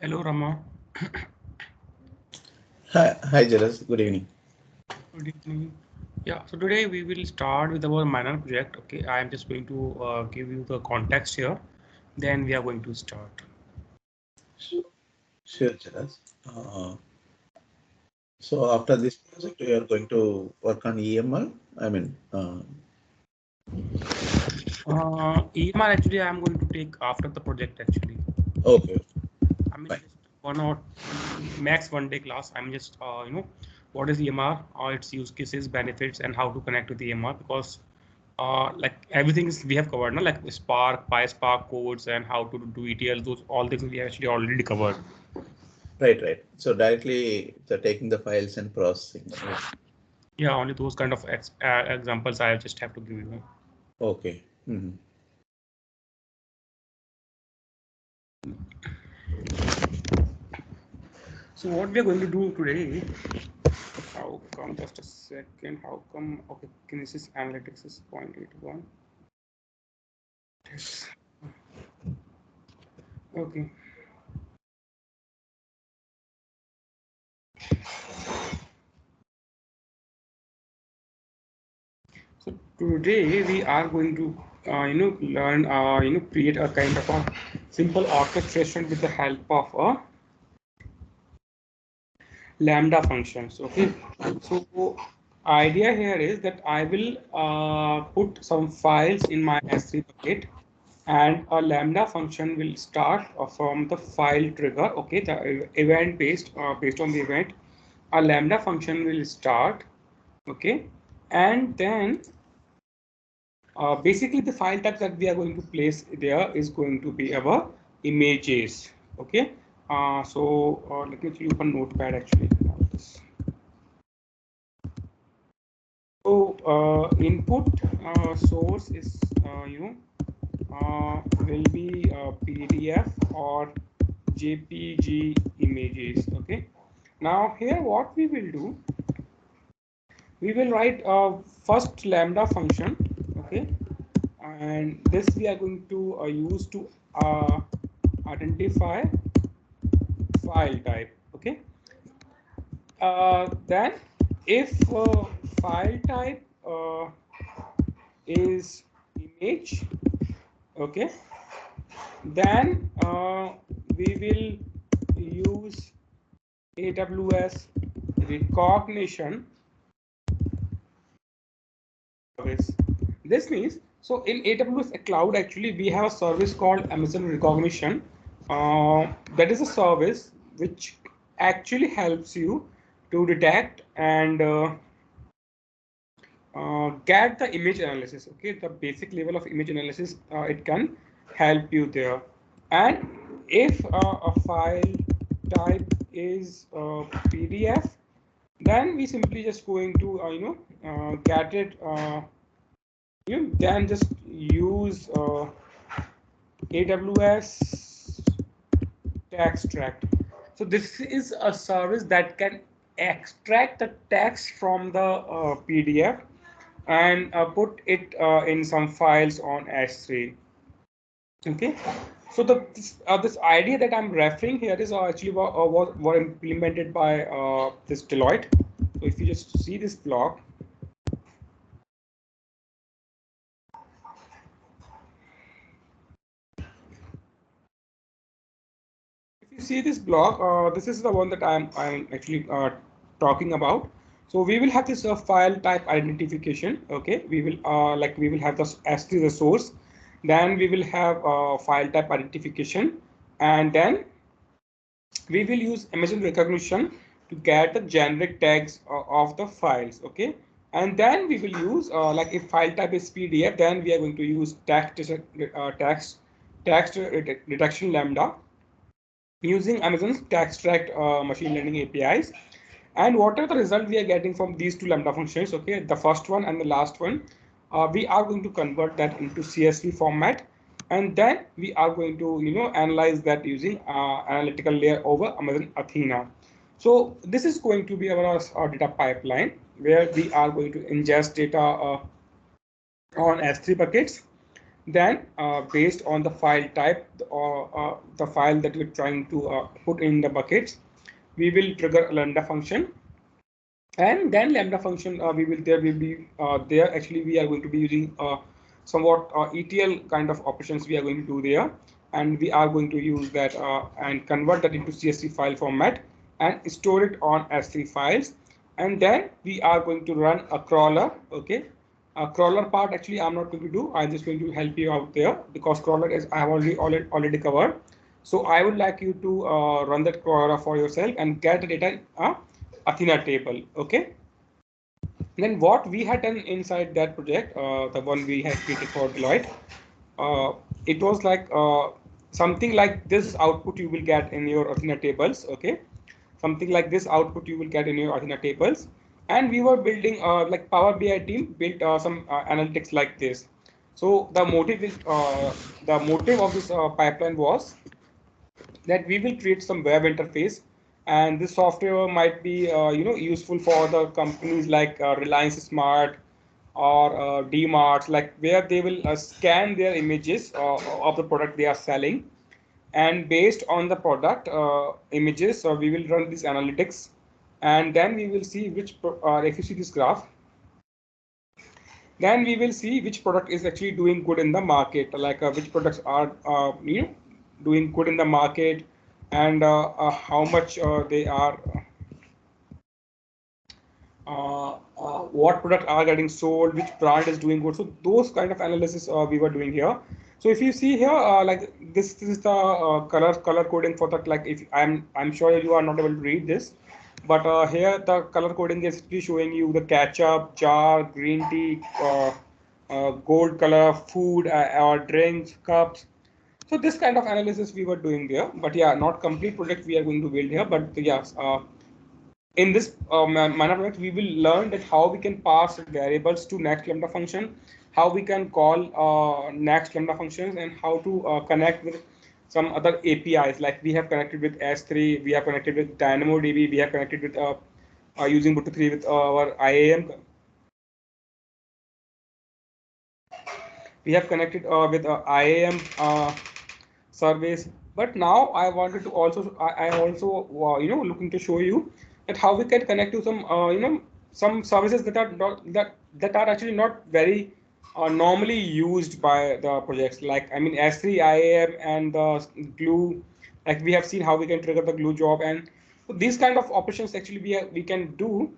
Hello, Rama. Hi, Jaras. Good evening. Good evening. Yeah, so today we will start with our minor project. Okay, I am just going to give you the context here. Then we are going to start. Sure, Jaras. So after this project, we are going to work on EML. I mean, EMR actually I am going to take after the project actually. okay, I mean fine. just 1 or max 1 day class. I'm just what is EMR, its use cases, benefits, and how to connect with EMR because like everything is we have covered, no? Like Spark, PySpark codes, and how to do ETL. Those all things we actually already covered. Right. So directly taking the files and processing. Right. Yeah, only those kind of examples I just have to give you. Okay. So what we are going to do today? How come? Just a second. How come? Okay, Kinesis Analytics is 0.81. Yes. Okay. So today we are going to learn create a kind of a simple orchestration with the help of a lambda functions. Okay, so idea here is that I will put some files in my S3 bucket and a lambda function will start from the file trigger. Okay, the event based on the event, a lambda function will start. Okay, and then basically the file type that we are going to place there is going to be our images. Okay, let me open notepad actually. So input source is will be PDF or JPG images. Okay. Now here what we will do, we will write a first lambda function. Okay, and this we are going to use to identify file type. Okay. Then if file type is image, okay, then we will use AWS recognition service. This means, so in AWS cloud actually we have a service called Amazon recognition. That is a service which actually helps you to detect and get the image analysis. Okay, the basic level of image analysis, it can help you there. And if a file type is PDF, then we simply just going to get it. You then just use AWS text extract. So this is a service that can extract the text from the PDF and put it in some files on S3. Okay, so this idea that I'm referring here is actually was implemented by this Deloitte. So if you just see this block, if you see this block, this is the one that I'm actually talking about. So we will have this file type identification. Okay, we will have this S3 the source, then we will have file type identification, and then we will use Amazon recognition to get the generic tags of the files. Okay, and then we will use like if file type is PDF, then we are going to use text detection lambda using Amazon's text extract machine learning APIs. And what are the result we are getting from these two lambda functions? Okay, the first one and the last one, we are going to convert that into CSV format, and then we are going to analyze that using analytical layer over Amazon Athena. So this is going to be our data pipeline where we are going to ingest data on S3 buckets, Then based on the file type or the file that we're trying to put in the buckets, we will trigger a lambda function. And then lambda function we will be there actually we are going to be using somewhat ETL kind of operations we are going to do there, and we are going to use that and convert that into CSV file format and store it on S3 files. And then we are going to run a crawler. Okay, a crawler part actually I'm not going to do, I'm just going to help you out there because crawler is I have already covered. So I would like you to run that crawler for yourself and get the data Athena table. Okay. Then what we had done inside that project, the one we had created for Deloitte, it was like something like this output you will get in your Athena tables. Okay, something like this output you will get in your Athena tables. And we were building like Power BI team built some analytics like this. So the motive is the motive of this pipeline was that we will create some web interface, and this software might be useful for the companies like Reliance Smart or DMarts, like where they will scan their images of the product they are selling, and based on the product images we will run these analytics, and then we will see which if you see this graph, then we will see which product is actually doing good in the market, like which products are doing good in the market, and how much they are what product are getting sold, which brand is doing good. So those kind of analysis we were doing here. So if you see here, like this is the color coding for that. Like if I'm sure you are not able to read this, but here the color coding is actually showing you the ketchup, jar, green tea, gold color, food or drinks, cups. So this kind of analysis we were doing there, but yeah, not complete project we are going to build here, but yes, in this manner project, we will learn that how we can pass variables to next lambda function, how we can call next lambda functions, and how to connect with some other APIs. Like we have connected with S3, we have connected with DynamoDB, we have connected with using Boto 3 with our IAM. We have connected with IAM surveys. But now I wanted to also, I also looking to show you that how we can connect to some some services that are not that are actually not very normally used by the projects. Like I mean S3 IAM and the glue. Like we have seen how we can trigger the glue job, and so these kind of operations actually we can do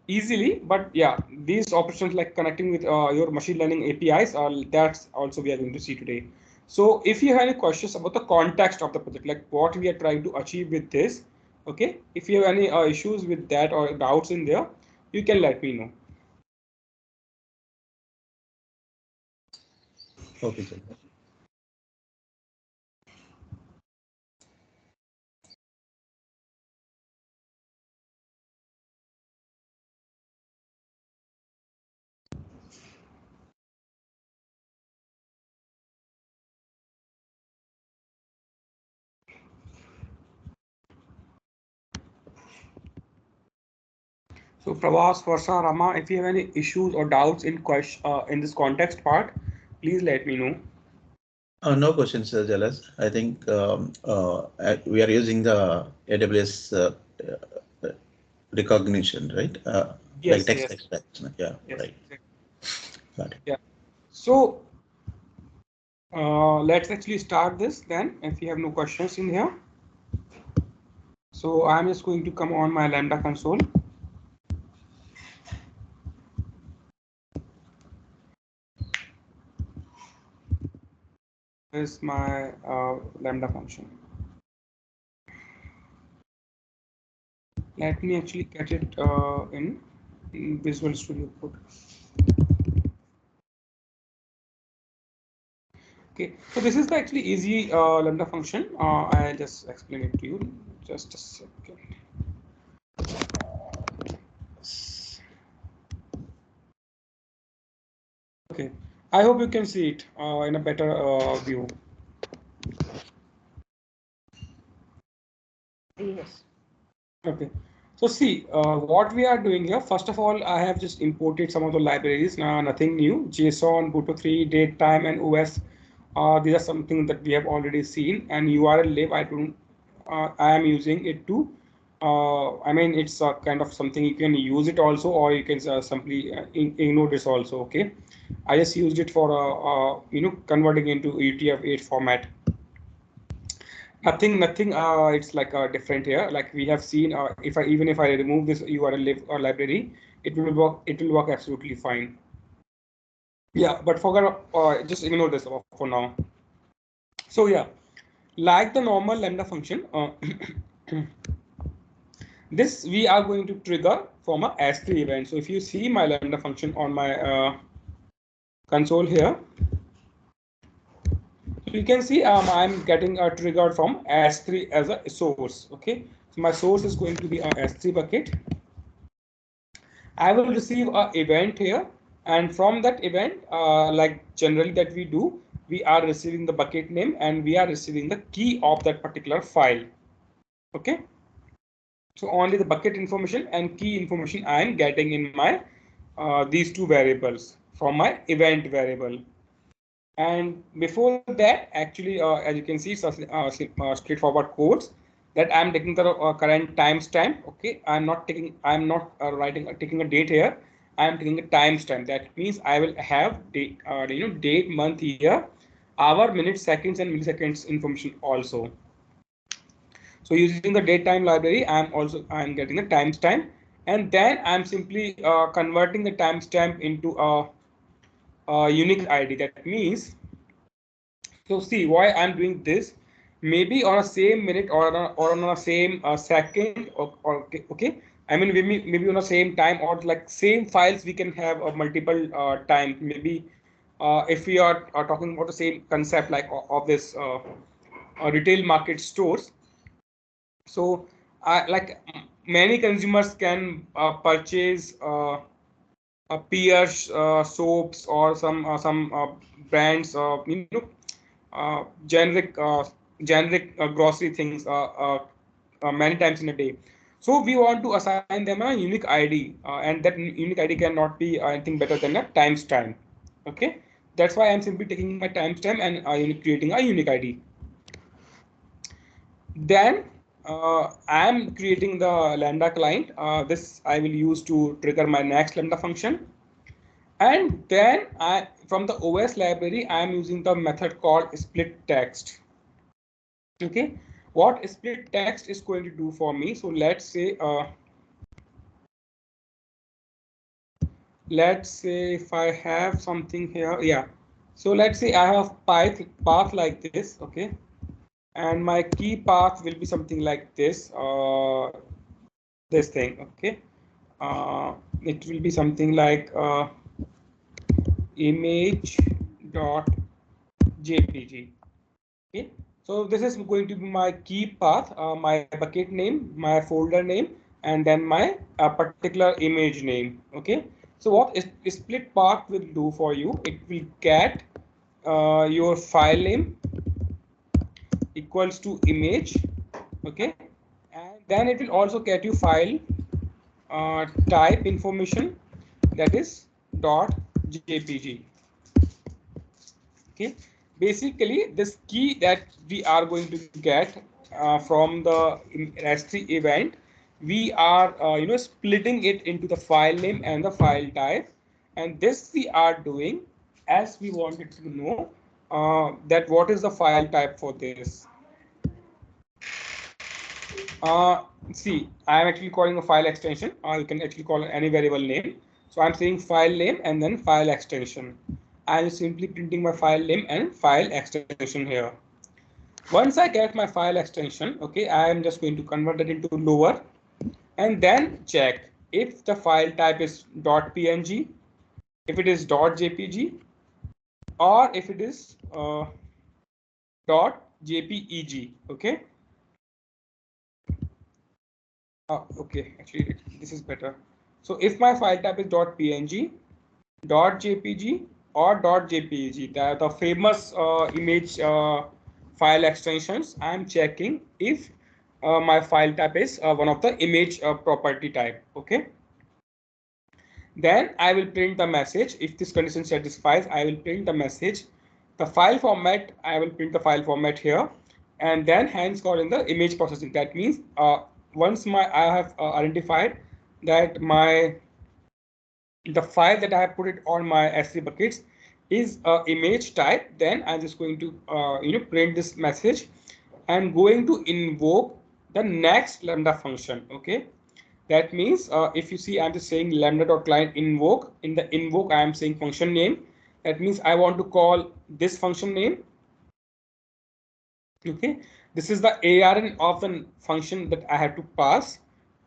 easily. But yeah, these operations like connecting with your machine learning APIs, that's also we are going to see today. So if you have any questions about the context of the project, like what we are trying to achieve with this, okay, if you have any issues with that or doubts in there, you can let me know. Okay, sir. So Pravas, Varsha, Rama, if you have any issues or doubts in this context part, please let me know. No questions, Jalas. I think we are using the AWS recognition, right? Like Yes, text yes, extraction. Yeah, yes, right. exactly. Got it. Yeah. So let's actually start this then, if you have no questions in here. So I'm just going to come on my Lambda console. Is my Lambda function. Let me actually get it in Visual Studio Code. Okay, so this is the actually easy Lambda function. I'll just explain it to you. Just a second. Okay, I hope you can see it in a better view. Yes. Okay, so see what we are doing here. First of all, I have just imported some of the libraries. Nothing new. JSON, Boto 3, date, time, and OS These are something that we have already seen, and URL lib I am using it to I mean, it's kind of something you can use it also, or you can simply ignore this also. Okay, I just used it for converting into UTF-8 format. Nothing. It's like different here. Like we have seen, if I even if I remove this URL lib or library, it will work. It will work absolutely fine. Yeah, but forget. Just ignore this for now. So yeah, like the normal lambda function, this we are going to trigger from a S3 event. So if you see my lambda function on my console here, so you can see I'm getting a triggered from S3 as a source. Okay, so my source is going to be a S3 bucket. I will receive a event here, and from that event, like generally that we do, we are receiving the bucket name and we are receiving the key of that particular file. Okay, so only the bucket information and key information I am getting in my these two variables from my event variable. And before that, actually, as you can see, straightforward codes that I'm taking the current timestamp. Okay, I'm not taking a date here. I'm taking a timestamp. That means I will have date, date, month, year, hour, minute, seconds, and milliseconds information also. So using the datetime library, I'm getting the timestamp, and then I'm simply converting the timestamp into a unique ID. That means, so see why I'm doing this. Maybe on a same minute or on a same second okay. I mean maybe on the same time or like same files we can have multiple times. Maybe if we are talking about the same concept like of this retail market stores. So like many consumers can purchase Pierce soaps or some brands, generic grocery things many times in a day. So we want to assign them a unique ID, and that unique ID cannot be anything better than a timestamp. Okay, that's why I'm simply taking my timestamp and creating a unique ID. Then I'm creating the lambda client. This I will use to trigger my next lambda function. And then from the OS library, I am using the method called split text. Okay, what split text is going to do for me? So let's say if I have something here, yeah. So let's say I have path like this, okay, and my key path will be something like this, this thing, okay. It will be something like image.jpg. Okay, so this is going to be my key path, my bucket name, my folder name, and then my particular image name. Okay, so what is split path will do for you? It will get your file name equals to image. Okay, and then it will also get you file type information, that is .jpg. Okay, basically this key that we are going to get from the S3 event, we are splitting it into the file name and the file type, and this we are doing as we wanted to know that what is the file type for this. See, I am actually calling a file extension, or you can actually call it any variable name. So I'm saying file name and then file extension. I'm simply printing my file name and file extension here. Once I get my file extension, okay, I am just going to convert it into lower and then check if the file type is .png, if it is .jpg, or if it is .jpeg. Okay. Okay, actually this is better. So if my file type is .png, .jpg, or .jpeg, the famous image file extensions, I'm checking if my file type is one of the image property type. Okay. Then I will print the message. If this condition satisfies, I will print the message the file format, I will print the file format here, and then hence called in the image processing. That means once I have identified that the file that I have put it on my S3 buckets is image type, then I'm just going to print this message and going to invoke the next lambda function. Okay, that means if you see, I'm just saying lambda.client invoke. In the invoke, I am saying function name. That means I want to call this function name. Okay, this is the ARN of the function that I have to pass.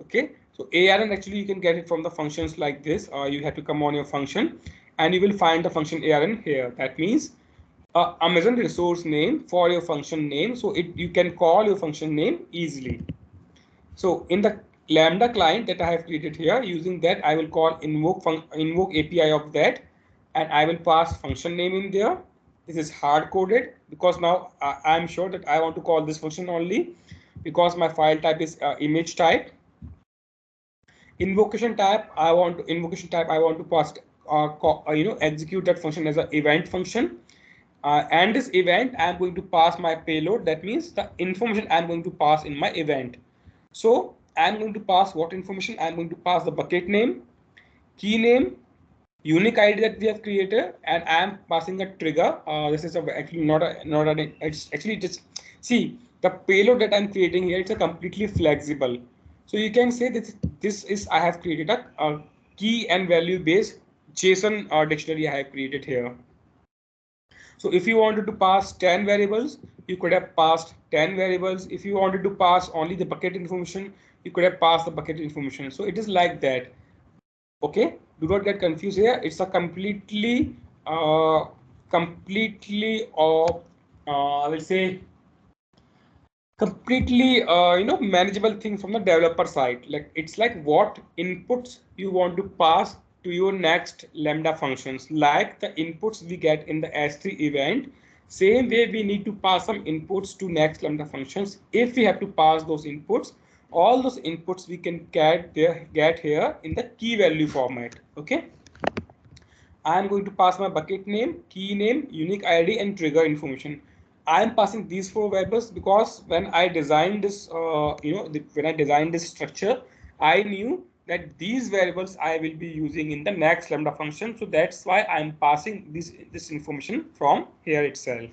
Okay, so ARN actually you can get it from the functions like this. You have to come on your function and you will find the function ARN here. That means Amazon resource name for your function name. So you can call your function name easily. So in the Lambda client that I have created here, using that I will call invoke API of that, and I will pass function name in there. This is hard coded because now I'm sure that I want to call this function only because my file type is image type. Invocation type I want to pass execute that function as an event function. And this event I'm going to pass my payload. That means the information I'm going to pass in my event. So I'm going to pass what information? I'm going to pass the bucket name, key name, unique ID that we have created, and I'm passing a trigger. This is actually not a it's actually just see the payload that I'm creating here. It's a completely flexible. So you can say that this is I have created a key and value based JSON dictionary I have created here. So if you wanted to pass 10 variables, you could have passed 10 variables. If you wanted to pass only the bucket information, you could have passed the bucket information. So it is like that. Okay, do not get confused here. It's a completely I will say completely manageable thing from the developer side. Like it's like what inputs you want to pass to your next lambda functions, like the inputs we get in the S3 event. Same way we need to pass some inputs to next lambda functions. If we have to pass those inputs, all those inputs we can get here in the key value format. Okay, I am going to pass my bucket name, key name, unique ID, and trigger information. I am passing these four variables because when I designed this, when I designed this structure, I knew that these variables I will be using in the next lambda function. So that's why I'm passing this information from here itself.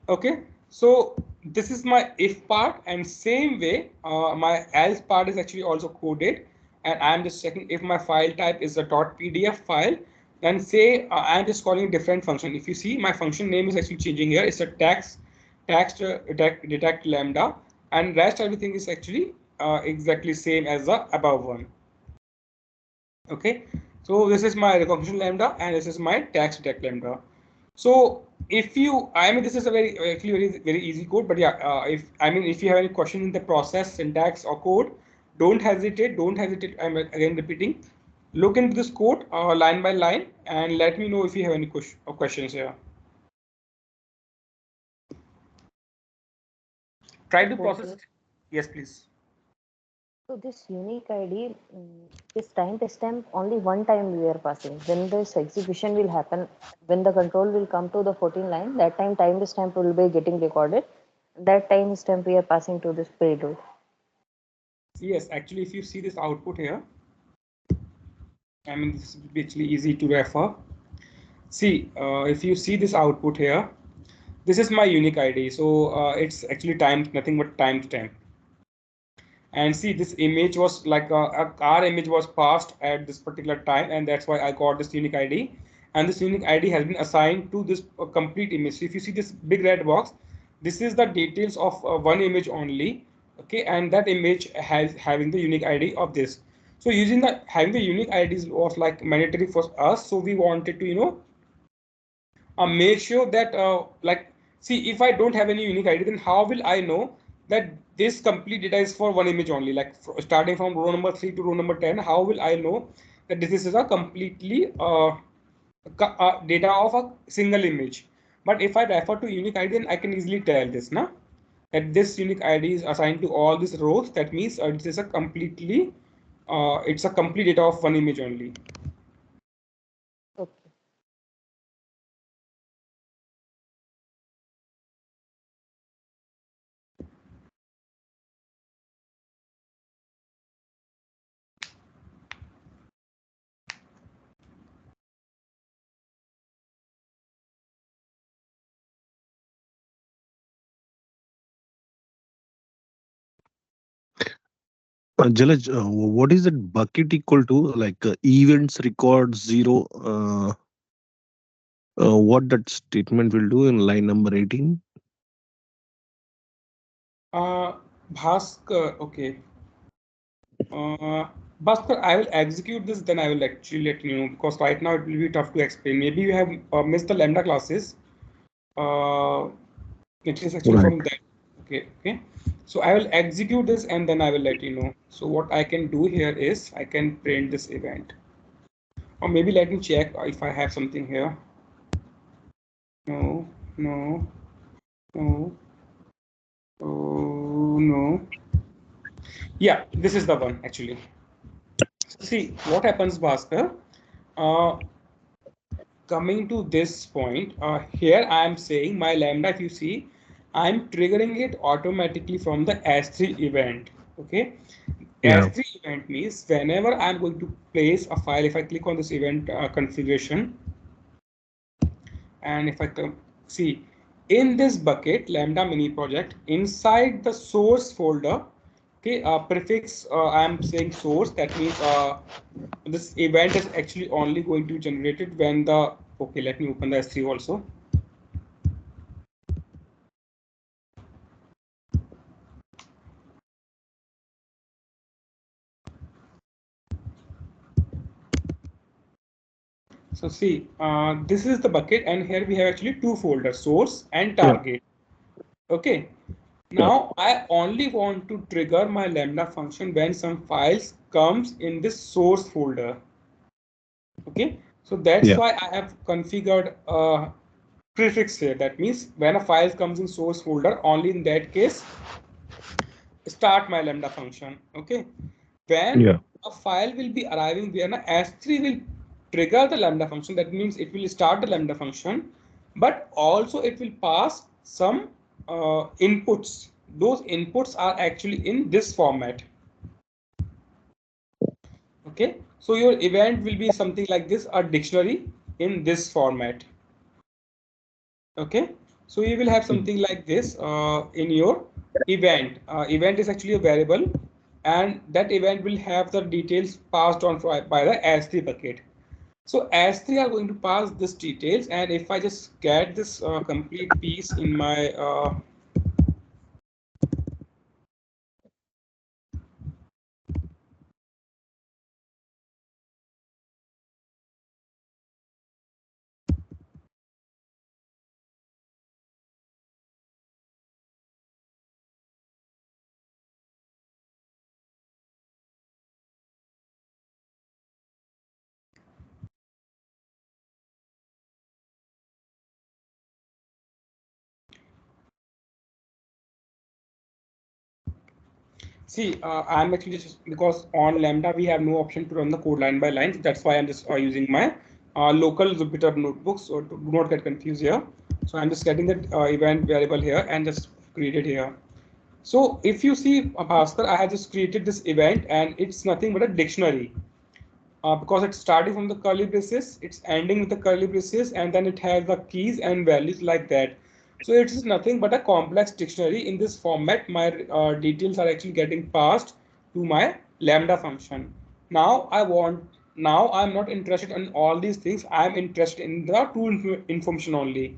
Okay, so this is my if part, and same way my else part is actually also coded, and I'm just checking if my file type is a .pdf file. Then say I'm just calling a different function. If you see, my function name is actually changing here. It's a detect lambda, and rest everything is actually exactly same as the above one. Okay, so this is my recognition lambda, and this is my tax detect lambda. So if you, I mean, this is a very easy code, but yeah, if you have any question in the process, syntax or code, don't hesitate. I'm again repeating. Look into this code line by line and let me know if you have any questions here. Try to process it. Yes, please. So this unique ID, this timestamp only one time we are passing. When this execution will happen, when the control will come to the 14 line, that timestamp will be getting recorded. That timestamp we are passing to this payload. Yes, actually, if you see this output here, I mean, this is actually easy to refer. See, if you see this output here, this is my unique ID. So it's actually nothing but timestamp. And see, this image was like our image was passed at this particular time, and that's why I got this unique ID. And this unique ID has been assigned to this complete image. So if you see this big red box, this is the details of one image only. Okay, and that image has having the unique ID of this. So using the having the unique IDs was like mandatory for us. So we wanted to make sure that like see, if I don't have any unique ID, then how will I know that this complete data is for one image only, like starting from row number 3 to row number 10? How will I know that this is a completely data of a single image? But if I refer to unique ID, then I can easily tell this now that this unique ID is assigned to all these rows. That means it is a completely it's a complete data of one image only. Okay. Jalaj, what is that bucket equal to? Like events record zero. What that statement will do in line number 18? Uh, Bhaskar, okay. Bhaskar, I will execute this, then I will actually let you know because right now it will be tough to explain. Maybe you have missed the Lambda classes. Uh, it is actually Right. from that. Okay, okay. So I will execute this and then I will let you know. So what I can do here is I can print this event. Or maybe let me check if I have something here. No, no, no, oh, no. Yeah, this is the one actually. So see what happens, Bhaskar. Uh, Coming to this point, here I am saying my lambda, if you see, I'm triggering it automatically from the S3 event. Okay. Yeah. S3 event means whenever I'm going to place a file, if I click on this event configuration, and if I come see in this bucket lambda mini project inside the source folder, okay, prefix I'm saying source, that means this event is actually only going to be generated when the, okay, let me open the S3 also. So see, this is the bucket and here we have actually two folders, source and Yeah. target. Okay. Yeah. Now I only want to trigger my lambda function when some files comes in this source folder. Okay. So that's Yeah. why I have configured a prefix here. That means when a file comes in source folder, only in that case, start my lambda function. Okay. When Yeah. a file will be arriving there, S3 will trigger the lambda function. That means it will start the lambda function, but also it will pass some inputs. Those inputs are actually in this format. Okay, so your event will be something like this, a dictionary in this format. Okay, so you will have something like this in your event. Event is actually a variable, and that event will have the details passed on by the S3 bucket. So S3 are going to pass this details, and if I just get this complete piece in my see, I'm actually just because on Lambda we have no option to run the code line by line. That's why I'm just using my local Jupyter notebook. So do not get confused here. So I'm just getting that event variable here and just create it here. So if you see, Bhaskar, I have just created this event and it's nothing but a dictionary. Because it's starting from the curly braces, it's ending with the curly braces, and then it has the keys and values like that. So it is nothing but a complex dictionary. In this format, my details are actually getting passed to my lambda function. Now I'm not interested in all these things. I'm interested in the two information only.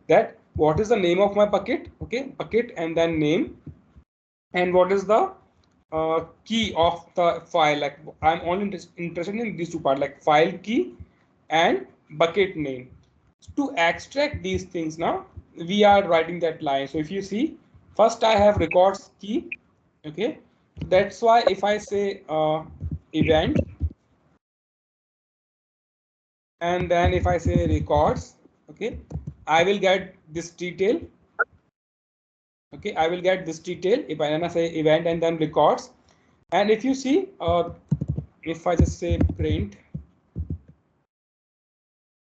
That what is the name of my bucket? Okay, bucket and then name, and what is the key of the file. Like I'm only interested in these two parts, like file key and bucket name. To extract these things, now we are writing that line. So if you see, first I have records key. Okay, that's why if I say event, and then if I say records, okay, I will get this detail. Okay, I will get this detail if I say event and then records. And if you see, if I just say print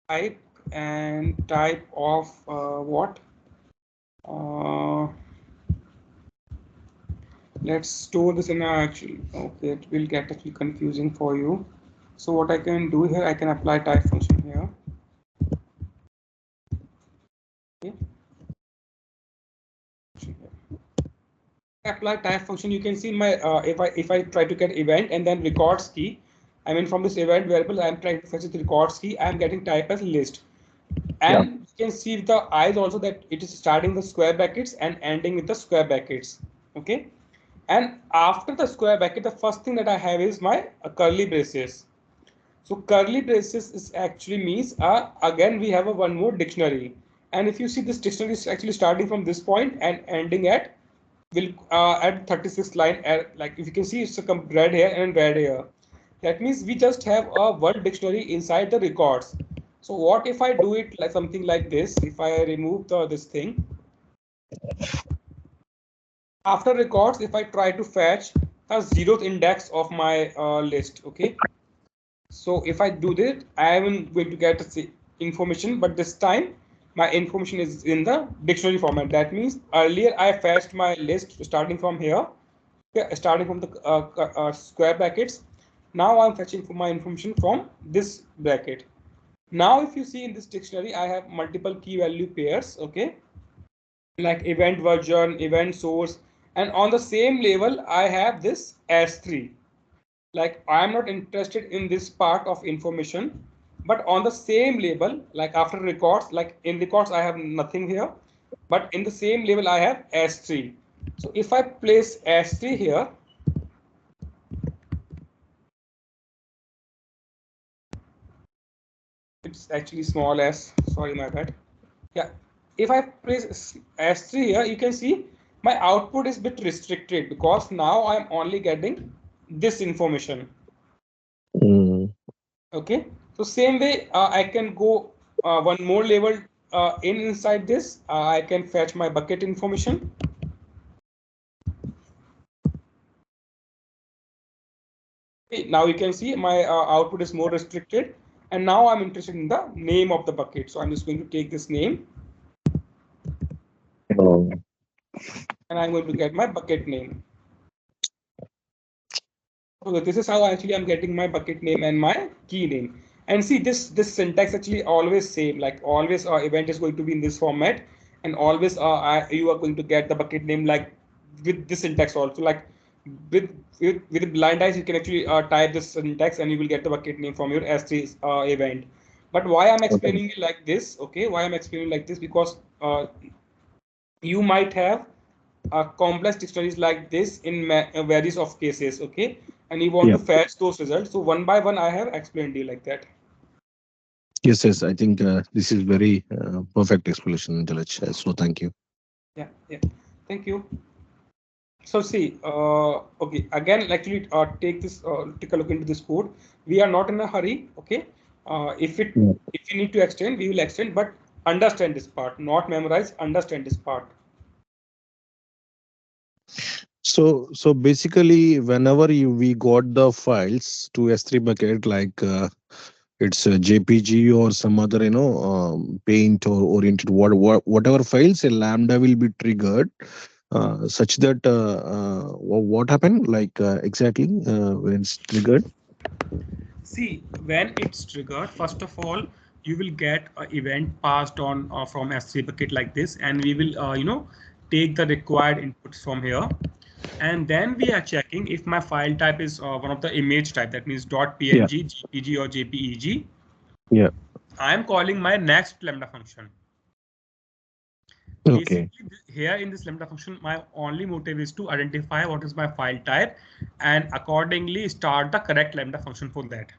type and type of what, uh, let's store this in a actually, okay, it will get actually confusing for you. So what I can do here, I can apply type function here. Okay. apply type function, you can see my if I try to get event and then records key, I mean from this event variable I'm trying to fetch the records key, I'm getting type as list. Yeah. And you can see with the eyes also that it is starting the square brackets and ending with the square brackets. Okay. And after the square bracket, the first thing that I have is my curly braces. So curly braces is actually means again we have a one more dictionary. And if you see, this dictionary is actually starting from this point and ending at will at 36th line. Like if you can see, it's a red here and red here. That means we just have a one dictionary inside the records. So what if I do it like something like this? If I remove this thing after records, if I try to fetch the zeroth index of my list, okay. So if I do that, I am going to get the information, but this time my information is in the dictionary format. That means earlier I fetched my list starting from here, starting from the square brackets. Now I'm fetching for my information from this bracket. Now, if you see in this dictionary, I have multiple key value pairs, okay, like event version, event source, and on the same level, I have this S3. Like I'm not interested in this part of information, but on the same label, like after records, like in records, I have nothing here, but in the same label, I have S3. So if I place S3 here, it's actually small s, sorry, my bad. Yeah, if I press S3 here, you can see my output is bit restricted because now I'm only getting this information. Mm. Okay, so same way I can go one more level inside this. I can fetch my bucket information. Okay, now you can see my output is more restricted, and now I'm interested in the name of the bucket. So I'm just going to take this name, Oh. and I'm going to get my bucket name. So this is how actually I'm getting my bucket name and my key name. And see, this syntax actually always same, like always event is going to be in this format, and always you are going to get the bucket name like with this syntax also. Like with with blind eyes, you can actually type this syntax and you will get the bucket name from your S3 event. But why I'm Okay. explaining it like this? Okay, why I'm explaining like this? Because you might have complex dictionaries like this in various of cases, okay, and you want Yeah. to fetch those results. So one by one I have explained you like that. Yes, yes. I think this is very perfect explanation, Jalaj. So thank you. Yeah, yeah, thank you. So see, okay, again actually take this take a look into this code. We are not in a hurry, okay. Yeah. If you need to extend, we will extend, but understand this part, not memorize, understand this part. So basically, whenever we got the files to S3 bucket, like it's a JPG or some other, paint or oriented whatever files, a lambda will be triggered, such that what happened, like exactly when it's triggered. See, when it's triggered, first of all, you will get an event passed on from S3 bucket like this, and we will, take the required inputs from here. And then we are checking if my file type is one of the image type, that means Yeah. .png, JPG, or JPEG. Yeah. I am calling my next lambda function. Okay. Basically, here in this lambda function, my only motive is to identify what is my file type and accordingly start the correct lambda function for that.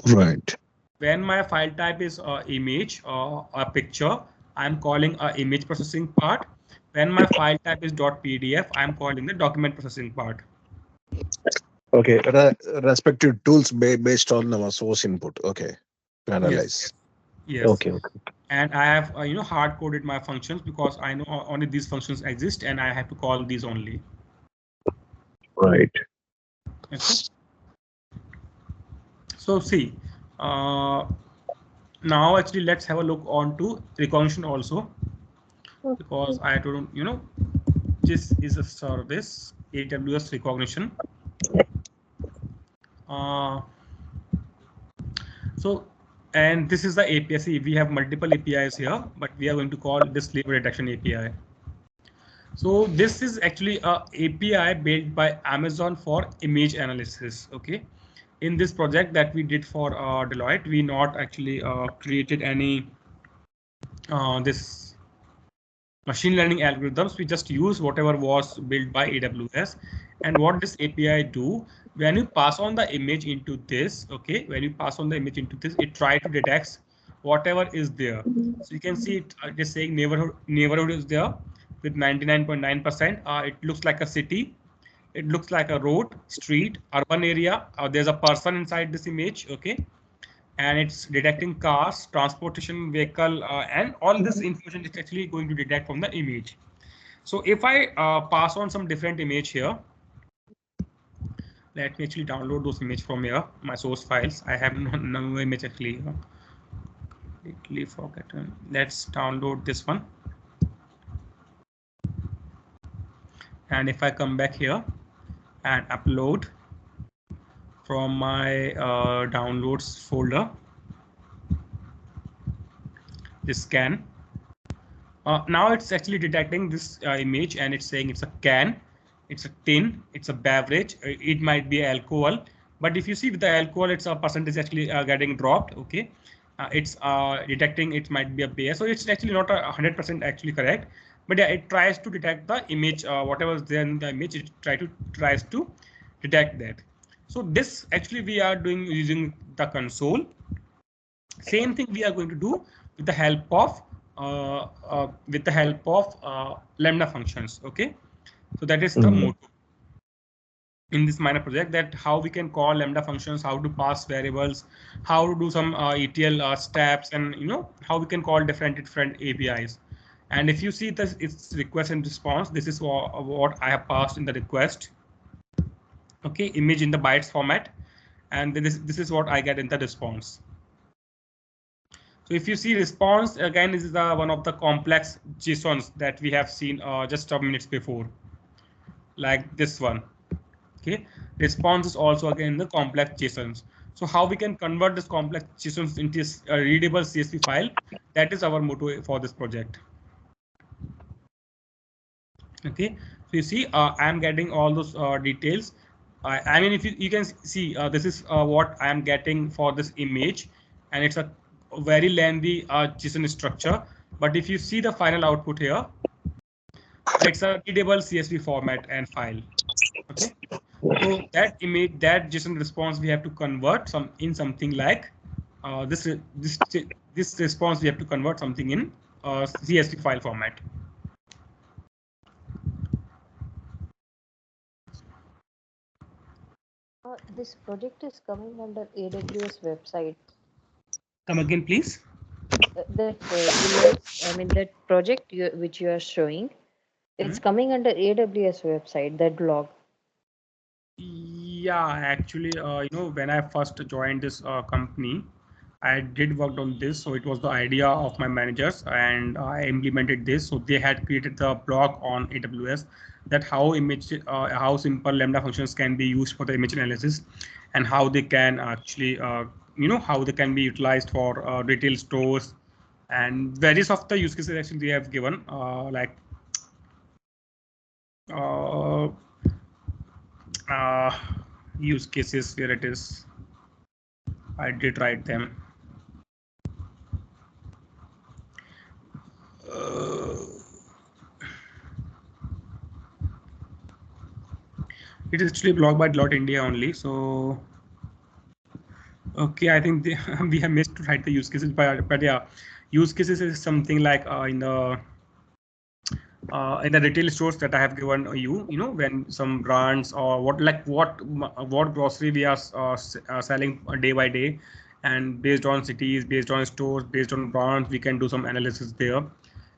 Right. When my file type is image or a picture, I'm calling a image processing part. When my file type is .pdf, I'm calling the document processing part. Okay. Respective tools based on our source input. Okay. To Yes, analyze. yes. Okay. Okay. And I have hard coded my functions because I know only these functions exist and I have to call these only. Right. Okay. So see, now actually let's have a look on to recognition also, because I don't, this is a service, AWS recognition. Uh, so, and this is the API. See, we have multiple APIs here, but we are going to call this label detection API. So this is actually a API built by Amazon for image analysis. Okay, in this project that we did for Deloitte, we not actually created any this machine learning algorithms. We just use whatever was built by AWS. And what this API do, when you pass on the image into this, okay, when you pass on the image into this, it try to detect whatever is there. So you can see it is saying neighborhood is there with 99.9%. It looks like a city. It looks like a road, street, urban area. There's a person inside this image, okay, and it's detecting cars, transportation vehicle, and all this information is actually going to detect from the image. So if I pass on some different image here, let me actually download those image from here, my source files. I have no image actually here. Completely forgotten. Let's download this one. And if I come back here and upload from my downloads folder, this scan. Now it's actually detecting this image and it's saying it's a can, it's a tin, it's a beverage, it might be alcohol. But if you see with the alcohol, it's a percentage actually getting dropped. Okay, it's detecting it might be a beer, so it's actually not 100% actually correct. But yeah, it tries to detect the image, whatever is there in the image, it tries to detect that. So this actually we are doing using the console. Same thing we are going to do with the help of lambda functions. Okay, so that is the motto in this minor project, that how we can call lambda functions, how to pass variables, how to do some ETL steps, and how we can call different APIs. And if you see this, it's request and response. This is what I have passed in the request. Okay, image in the bytes format, and this is what I get in the response. So if you see response, again, this is one of the complex JSONs that we have seen just a minutes before, like this one. Okay, response is also again the complex JSONs. So how we can convert this complex JSONs into a readable CSV file, that is our motto for this project. Okay, so you see I am getting all those details. I mean, if you can see, this is what I am getting for this image, and it's a very lengthy JSON structure. But if you see the final output here, it's a readable CSV format and file. Okay, so that image, that JSON response, we have to convert something like this response. We have to convert something in CSV file format. This project is coming under AWS website. Come again, please. That image, I mean that project which you are showing, it's coming under AWS website, that blog. Yeah, actually, when I first joined this company, I did work on this. So it was the idea of my managers, and I implemented this. So they had created the blog on AWS, that how simple lambda functions can be used for the image analysis, and how they can actually, how they can be utilized for retail stores, and various of the use cases actually they have given, like. Use cases where it is. I did write them. It is actually blogged by Deloitte India only. So, okay, I think we have missed to write the use cases, but yeah, use cases is something like in the retail stores that I have given you, when some brands or what grocery we are selling day by day, and based on cities, based on stores, based on brands, we can do some analysis there.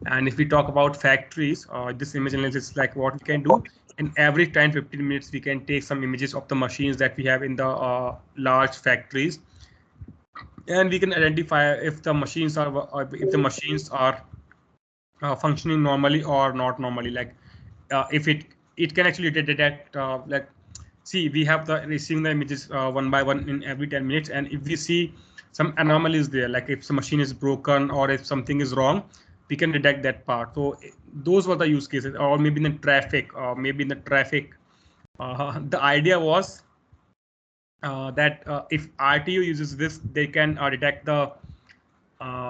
And if we talk about factories, this image analysis is like what we can do. In every 10-15 minutes, we can take some images of the machines that we have in the large factories, and we can identify if the machines are functioning normally or not normally. Like if it can actually detect like, see, we have the receiving the images one by one in every 10 minutes, and if we see some anomalies there, like if the machine is broken or if something is wrong, we can detect that part. So those were the use cases, or maybe in the traffic, the idea was that if RTO uses this, they can detect the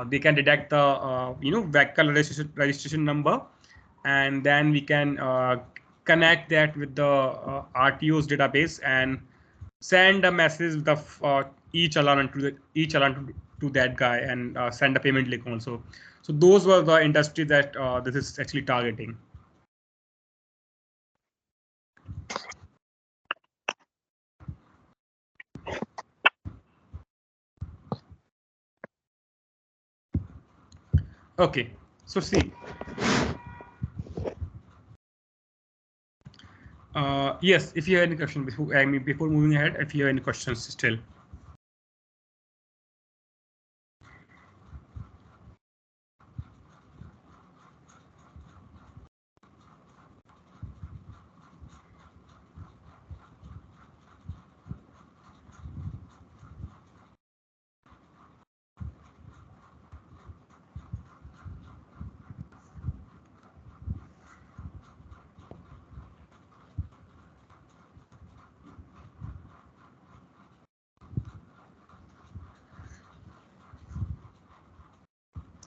vehicle registration number, and then we can connect that with the RTO's database and send a message with the each alarm to that guy, and send a payment link also. So those were the industry that this is actually targeting. Okay, so see, yes, if you have any question before moving ahead, if you have any questions still.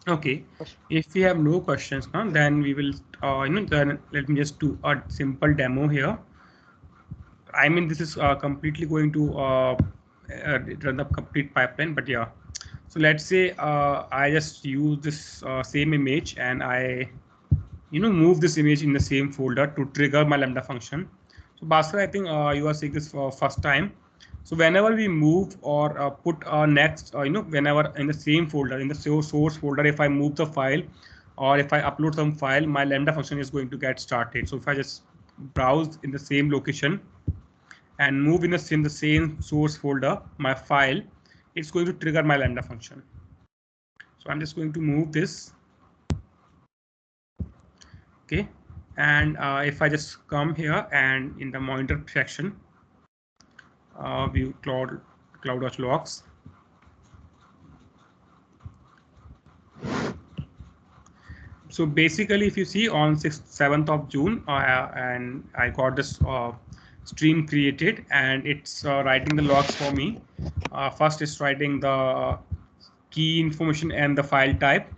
Okay, if we have no questions, then we will, then let me just do a simple demo here. I mean, this is completely going to run the complete pipeline, but yeah. So let's say I just use this same image, and I, move this image in the same folder to trigger my Lambda function. So Bhaskar, I think you are seeing this for first time. So whenever we move or put next, whenever in the same folder, in the source folder, if I move the file or if I upload some file, my Lambda function is going to get started. So if I just browse in the same location and move in the same source folder, my file, it's going to trigger my Lambda function. So I'm just going to move this. Okay, and if I just come here and in the monitor section, view CloudWatch logs. So basically, if you see on 7th of June, and I got this stream created, and it's writing the logs for me. First, it's writing the key information and the file type.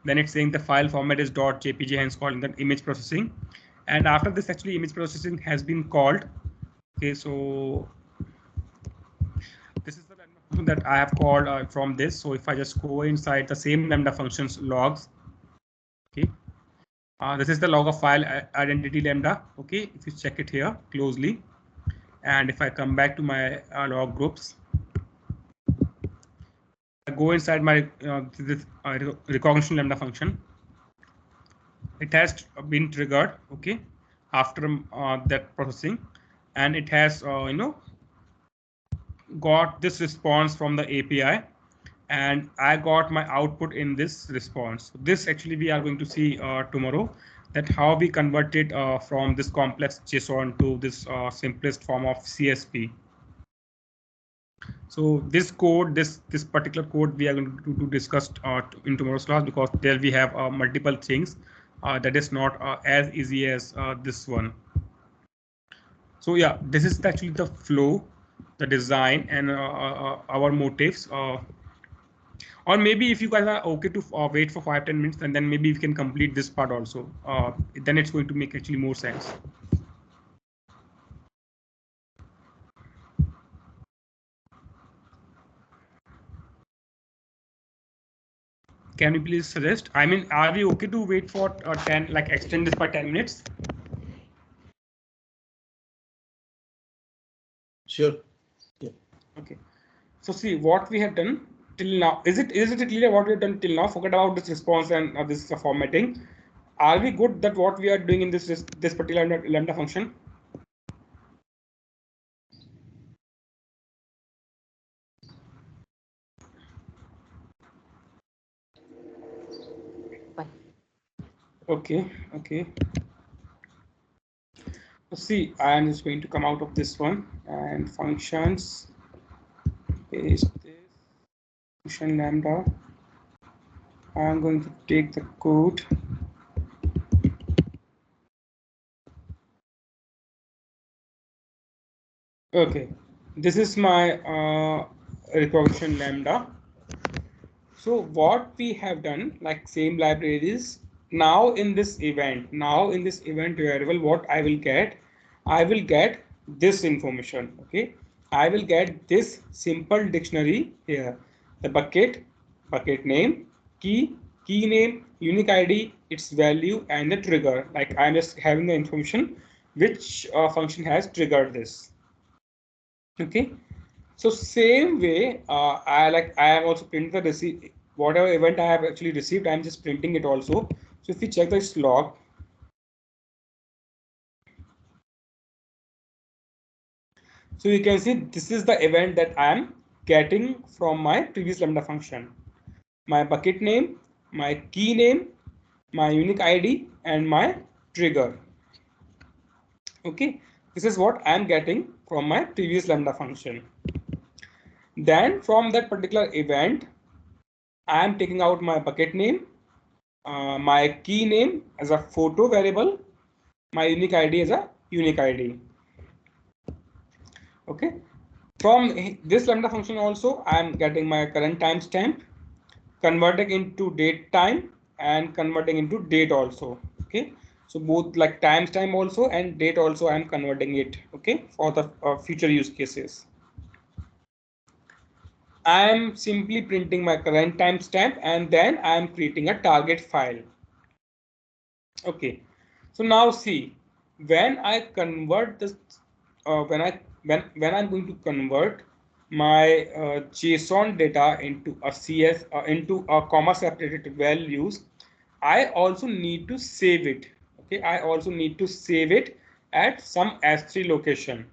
Then it's saying the file format is .jpg, hence calling that image processing. And after this, actually, image processing has been called. Okay, so this is the lambda function that I have called from this. So if I just go inside the same lambda functions logs, okay, this is the log of file identity lambda. Okay, if you check it here closely, and if I come back to my log groups, I go inside my this recognition lambda function. It has been triggered, okay, after that processing, and it has got this response from the API, and I got my output in this response. This actually we are going to see tomorrow, that how we convert it from this complex JSON to this simplest form of CSV. So this code, this particular code, we are going to discuss in tomorrow's class, because there we have multiple things that is not as easy as this one. So yeah, this is actually the flow, the design, and our motives. Or maybe if you guys are okay to wait for 5-10 minutes, and then maybe we can complete this part also. Then it's going to make actually more sense. Can you please suggest? I mean, are we okay to wait for 10, like extend this by 10 minutes? Sure. Yeah. Okay. So see what we have done till now. Is it clear what we have done till now? Forget about this response and this formatting. Are we good that what we are doing in this particular lambda function? Fine. Okay. Okay. So see, I am just going to come out of this one and functions. Paste this function lambda. I am going to take the code. Okay, this is my recognition lambda. So what we have done, like same libraries, now in this event variable, what I will get this information. Okay, I will get this simple dictionary here, the bucket name, key name, unique ID, its value, and the trigger. Like I'm just having the information which function has triggered this. Okay, so same way, I am also printing the receipt, whatever event I have actually received, I am just printing it also. So if we check this log, so you can see this is the event that I am getting from my previous lambda function. My bucket name, my key name, my unique ID, and my trigger. Okay, this is what I am getting from my previous lambda function. Then from that particular event, I am taking out my bucket name, my key name as a photo variable, my unique ID as a unique ID. Okay. From this lambda function also, I am getting my current timestamp, converting into date time and converting into date also. Okay. So both like timestamp also and date also I am converting it. Okay. For the future use cases. I am simply printing my current timestamp and then I am creating a target file. Okay, so now see, when I convert this, when I'm going to convert my JSON data into a CS into a comma separated values, I also need to save it. Okay, I also need to save it at some S3 location.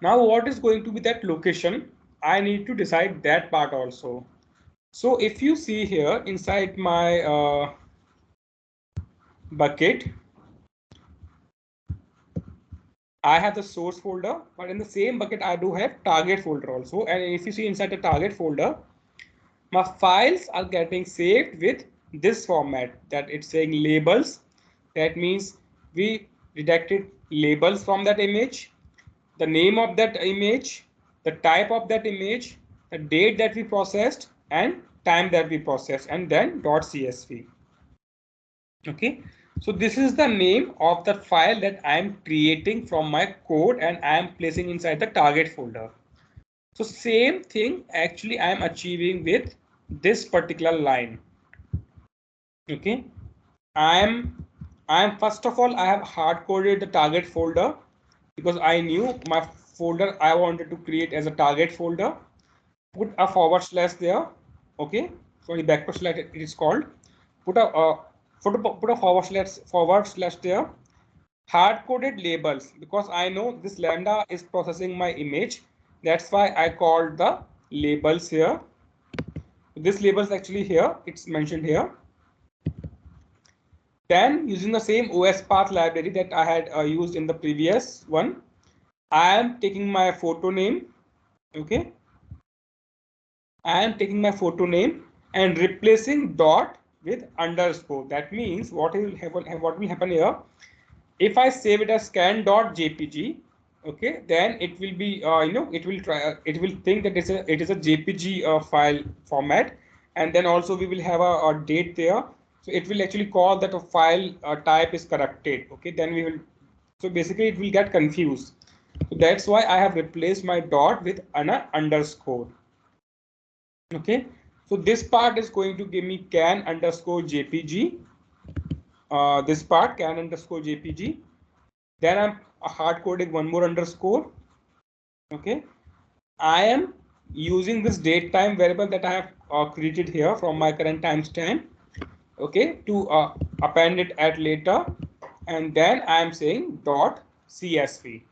Now, what is going to be that location? I need to decide that part also. So if you see here inside my bucket, I have the source folder, but in the same bucket, I do have target folder also. And if you see inside the target folder, my files are getting saved with this format that it's saying labels. That means we redacted labels from that image, the name of that image, the type of that image, the date that we processed, and time that we processed, and then .csv. Okay, so this is the name of the file that I am creating from my code and I am placing inside the target folder. So same thing actually I am achieving with this particular line. Okay, I am first of all I have hard coded the target folder because I knew my folder I wanted to create as a target folder. Put a forward slash there. Okay, sorry, backward slash it is called. Put a forward slash there. Hard coded labels because I know this lambda is processing my image. That's why I called the labels here. This labels actually here, it's mentioned here. Then using the same OS path library that I had used in the previous one, I am taking my photo name. Okay, I am taking my photo name and replacing dot with underscore. That means what will happen here? If I save it as scan.jpg, okay, then it will be it will think that it is a JPG file format, and then also we will have a date there. So it will actually call that a file type is corrupted. Okay, then we will. So basically, it will get confused. So that's why I have replaced my dot with an underscore. Okay, so this part is going to give me can underscore jpg. This part can underscore jpg. Then I'm hard coding one more underscore. Okay, I am using this date time variable that I have created here from my current timestamp. Okay, to append it at later, and then I am saying dot csv.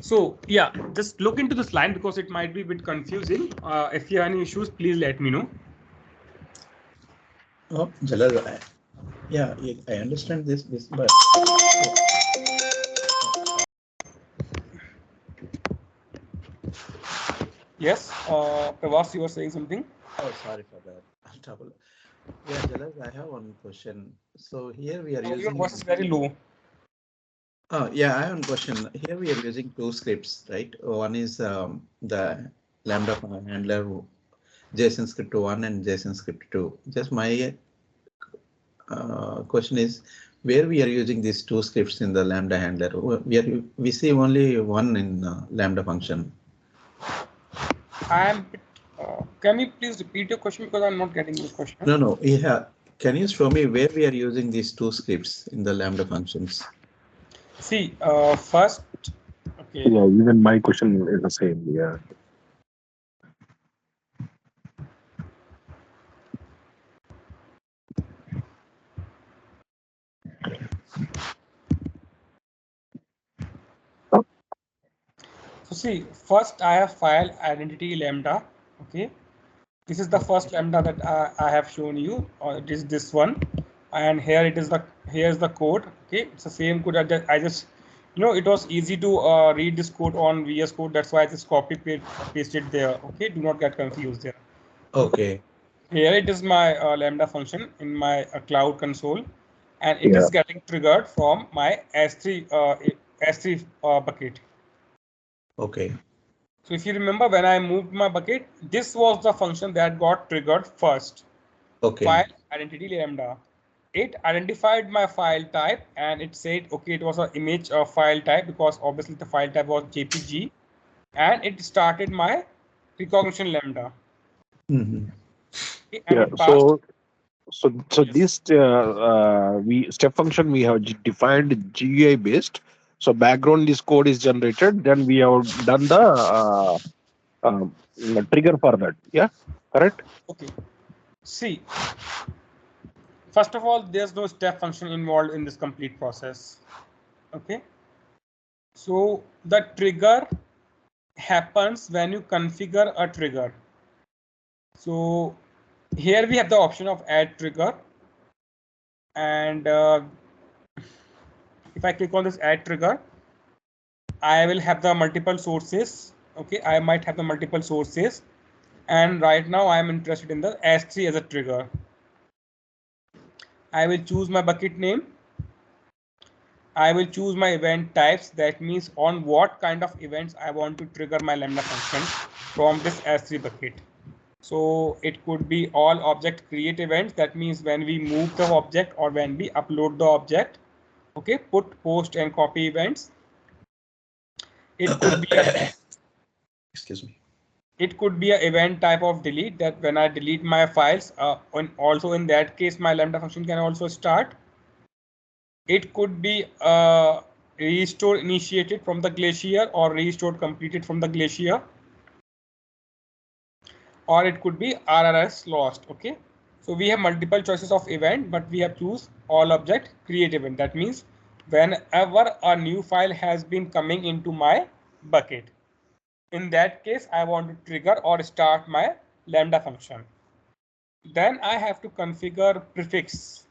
So yeah, just look into this line because it might be a bit confusing. If you have any issues, please let me know. Oh, Jalal, yeah, I understand this, but Yes, Pravas, you were saying something. Oh, sorry for that. Trouble. Yeah, Jalas, I have one question. So here we are Your voice is using. very low. Oh, yeah, I have one question. Here we are using two scripts, right? One is the Lambda handler JSON script 1 and JSON script 2. Just my question is where we are using these two scripts in the Lambda handler. We see only one in Lambda function. Can you please repeat your question because I'm not getting your question? No. Yeah. Can you show me where we are using these two scripts in the Lambda functions? See, first, okay. Yeah, even my question is the same. Yeah. So see, first I have file identity lambda. Okay, this is the first lambda that I have shown you. It is this one, and here it is here's the code. Okay, it's the same code. I just it was easy to read this code on VS Code. That's why I just copy pasted there. Okay, do not get confused there. Okay. Here it is my lambda function in my cloud console, and it Yeah. is getting triggered from my S3 bucket. Okay. So if you remember when I moved my bucket, this was the function that got triggered first. Okay. File identity lambda. It identified my file type and it said, okay, it was an image of file type because obviously the file type was JPG, and it started my recognition lambda. Mm-hmm. Okay, and Yeah. it passed. So Yes. this we step function we have defined GUI based. So background this code is generated. Then we have done the trigger for that. Yeah. Correct. Okay. See, first of all, there's no step function involved in this complete process. Okay. So the trigger happens when you configure a trigger. So here we have the option of add trigger, and if I click on this add trigger, I will have the multiple sources. Okay, I might have the multiple sources, and right now I am interested in the S3 as a trigger. I will choose my bucket name. I will choose my event types. That means on what kind of events I want to trigger my lambda function from this S3 bucket. So it could be all object create events. That means when we move the object or when we upload the object. Okay, put, post, and copy events. It could be a Excuse me. It could be an event type of delete, that when I delete my files, also in that case my lambda function can also start. It could be restore initiated from the glacier or restore completed from the glacier, or it could be RRS lost. Okay, so we have multiple choices of event, but we have choose all object create event. That means whenever a new file has been coming into my bucket, in that case I want to trigger or start my lambda function. Then I have to configure prefix.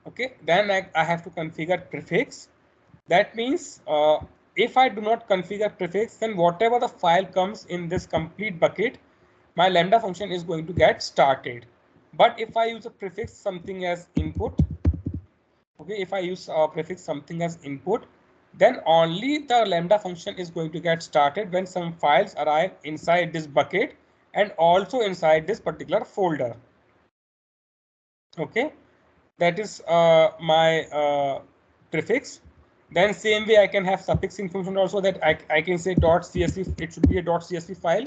Okay, then I have to configure prefix. That means if I do not configure prefix, then whatever the file comes in this complete bucket, my lambda function is going to get started. But if I use a prefix something as input, okay, if I use a prefix something as input, then only the lambda function is going to get started when some files arrive inside this bucket and also inside this particular folder. Okay, that is my prefix. Then same way I can have suffix information also, that I can say .csv, it should be a .csv file,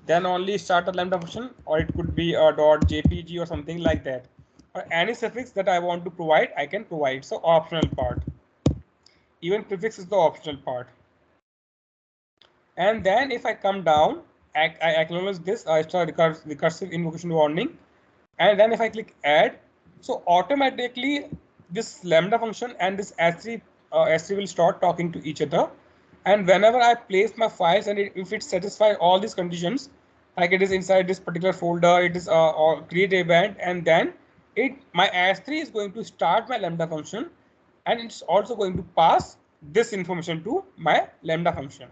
then only start a lambda function, or it could be a .jpg or something like that, or any suffix that I want to provide I can provide. So optional part, even prefix is the optional part. And then if I come down, I acknowledge this, I start recursive invocation warning, and then if I click add, so automatically this lambda function and this S3 will start talking to each other. And whenever I place my files and if it satisfies all these conditions, like it is inside this particular folder, it is or create event, and then my S3 is going to start my lambda function, and it's also going to pass this information to my lambda function.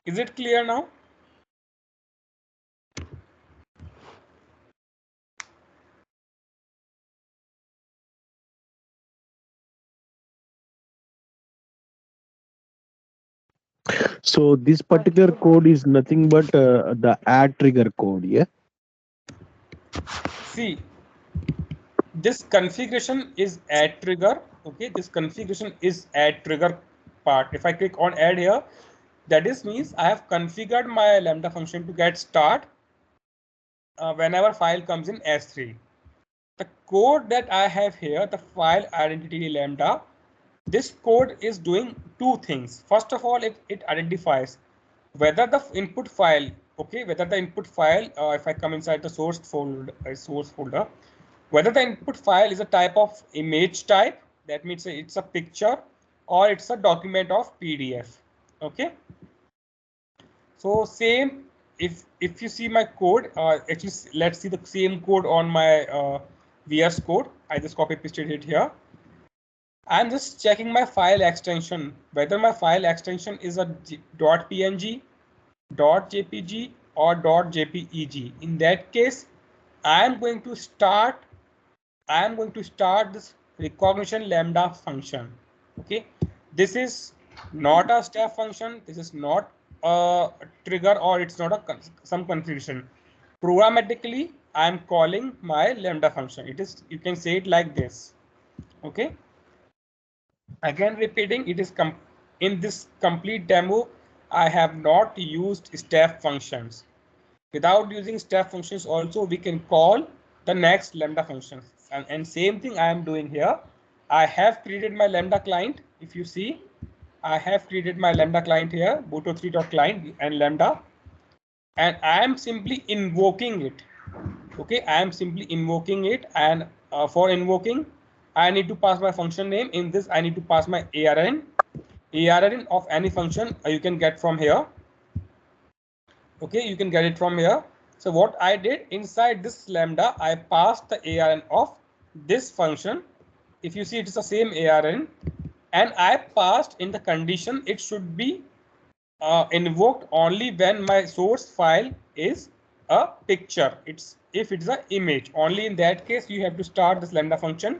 Is it clear now? So this particular code is nothing but the add trigger code, yeah. See, this configuration is add trigger. Okay, this configuration is add trigger part. If I click on add here, that is means I have configured my lambda function to get start whenever file comes in S3. The code that I have here, the file identity lambda, this code is doing two things. First of all, it identifies whether the input file, okay, whether the input file, if I come inside the source folder, whether the input file is a type of image type, that means it's a picture, or it's a document of PDF. Okay. So same, if you see my code, actually let's see the same code on my VS code. I just copy pasted it here. I'm just checking my file extension, whether my file extension is a .png, .jpg, or .jpeg. In that case, I'm going to start this recognition lambda function. Okay, this is not a step function. This is not a trigger, or it's not a some configuration. Programmatically, I'm calling my lambda function. It is, you can say it like this. Okay. Again repeating, it is in this complete demo, I have not used step functions. Without using step functions also, we can call the next lambda functions. And same thing I am doing here. I have created my lambda client. If you see, I have created my lambda client here, boto3.client and lambda, and I am simply invoking it. Okay, I am simply invoking it, and for invoking, I need to pass my function name. In this, I need to pass my ARN of any function you can get from here. Okay, you can get it from here. So what I did inside this lambda, I passed the ARN of this function. If you see, it is the same ARN, and I passed in the condition it should be invoked only when my source file is a picture. It's if it's an image, only in that case you have to start this lambda function,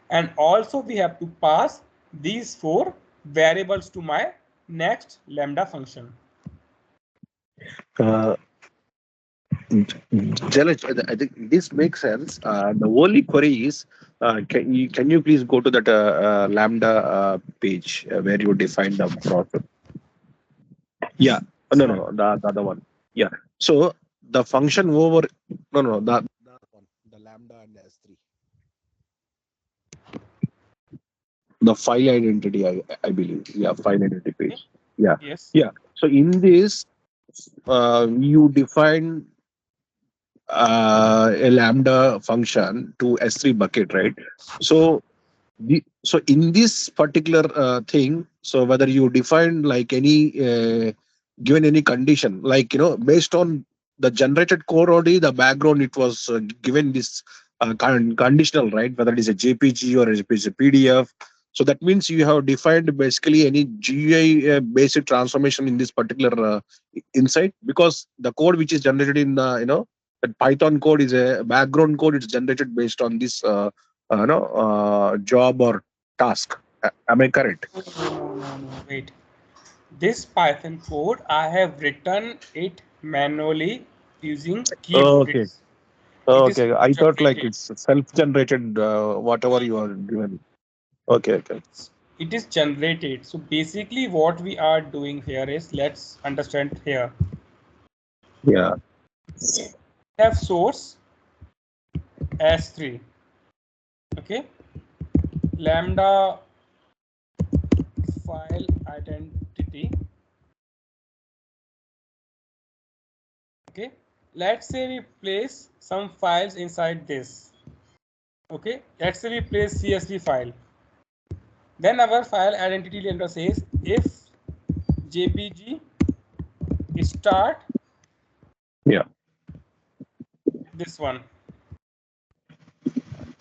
and also we have to pass these four variables to my next lambda function. Uh, Jalaj, I think this makes sense. The only query is, can you please go to that Lambda page where you define the process? Yeah. No. The other one. Yeah. So the function over. No. The other one. The Lambda and S3. The file identity, I believe. Yeah. File identity page. Yeah. Yes. Yeah. So in this, you define a lambda function to S3 bucket, right? So so in this particular thing, so whether you define like any given any condition, like based on the generated code already, the background it was given this conditional, right? Whether it is a JPG or it is a PDF. So that means you have defined basically any GUI basic transformation in this particular insight, because the code which is generated in that Python code is a background code. It's generated based on this job or task. Am I correct? No. Wait. This Python code, I have written it manually using keyboard. Okay. It is Okay. I thought like generated. it's self-generated, whatever you are given. Okay. It is generated. So basically what we are doing here is, let's understand here. Yeah. We have source S3. Okay. Lambda file identity. Okay. Let's say we place some files inside this. Okay. Let's say we place CSV file. Then our file identity lambda says if JPG start Yeah. this one,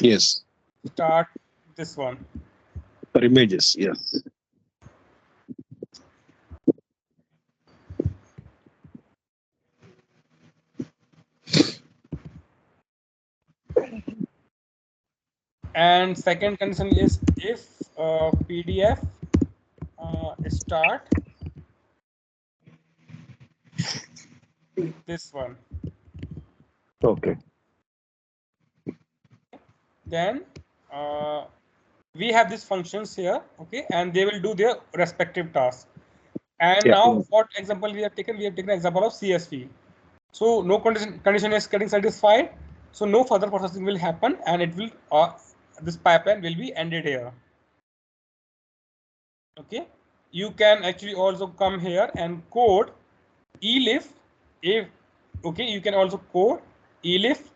Yes. start this one. For images. Yes. And second condition is if PDF start this one. Okay. Then we have these functions here, okay, and they will do their respective tasks. And Yeah. now what example we have taken? We have taken an example of CSV. So no condition is getting satisfied. So no further processing will happen, and it will this pipeline will be ended here. Okay, you can actually also come here and code elif if, okay, you can also code elif,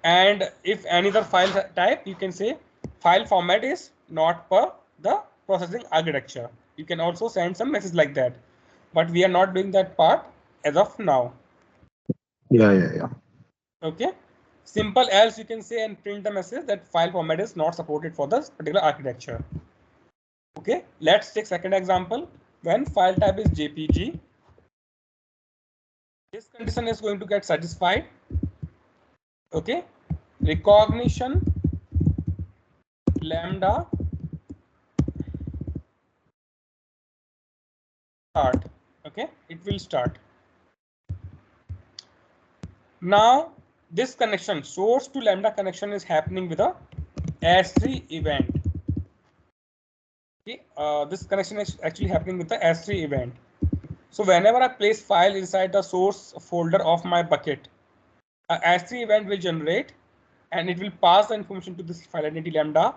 and if any other file type, you can say file format is not per the processing architecture. You can also send some message like that, but we are not doing that part as of now. Yeah. Okay, simple else you can say and print the message that file format is not supported for this particular architecture. Okay, let's take second example. When file type is JPG, this condition is going to get satisfied. Okay, recognition lambda start. Okay, it will start. Now this connection, source to lambda connection, is happening with a S3 event. Okay, this connection is actually happening with the S3 event. So whenever I place file inside the source folder of my bucket, a S3 event will generate, and it will pass the information to this file identity lambda.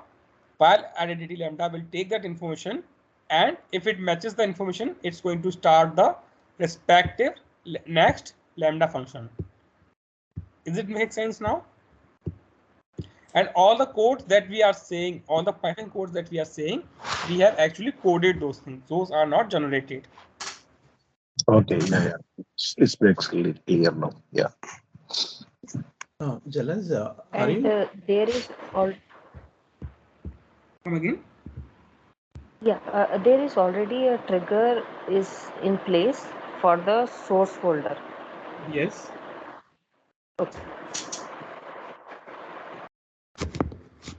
File identity lambda will take that information, and if it matches the information, it's going to start the respective next lambda function. Does it make sense now? And all the codes that we are saying, all the Python codes that we are saying, we have actually coded those things. Those are not generated. Okay. Yeah. It's basically clear now. Yeah. Jalaj, are And you? there is all Come again? yeah, there is already a trigger is in place for the source folder. Yes. Okay.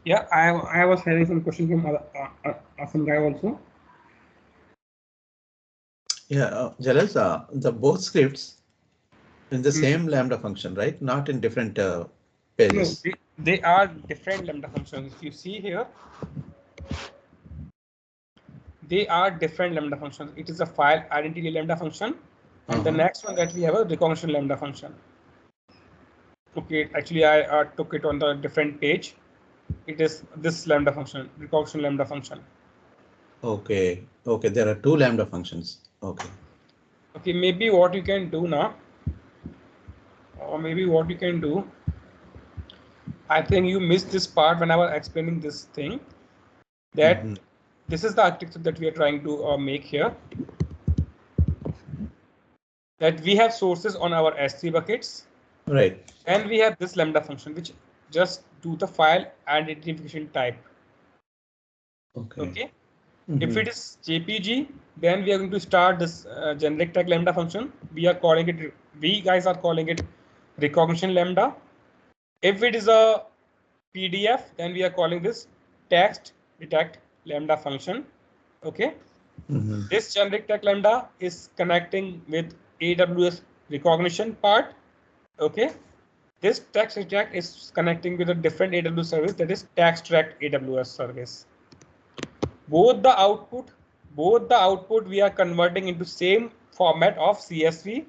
Yeah, I was having some question from some guy also. Yeah, Jalaj, the both scripts in the same lambda function, right? Not in different No, pages. they are different lambda functions. If you see here, they are different lambda functions. It is a file identity lambda function, and the next one that we have a recognition lambda function. Okay, actually I took it on the different page. It is this lambda function, recognition lambda function. Okay. Okay. There are two lambda functions. Okay. Okay, maybe what you can do now, or maybe what you can do, I think you missed this part when I was explaining this thing, that this is the architecture that we are trying to make here. That we have sources on our S3 buckets. Right. And we have this lambda function, which just do the file identification type. Okay. If it is JPG, then we are going to start this generic tag lambda function. We guys are calling it recognition lambda. If it is a PDF, then we are calling this text detect lambda function. Okay. This generic tag lambda is connecting with AWS recognition part. Okay. This text extract is connecting with a different AWS service, that is text track AWS service. Both the output we are converting into same format of CSV,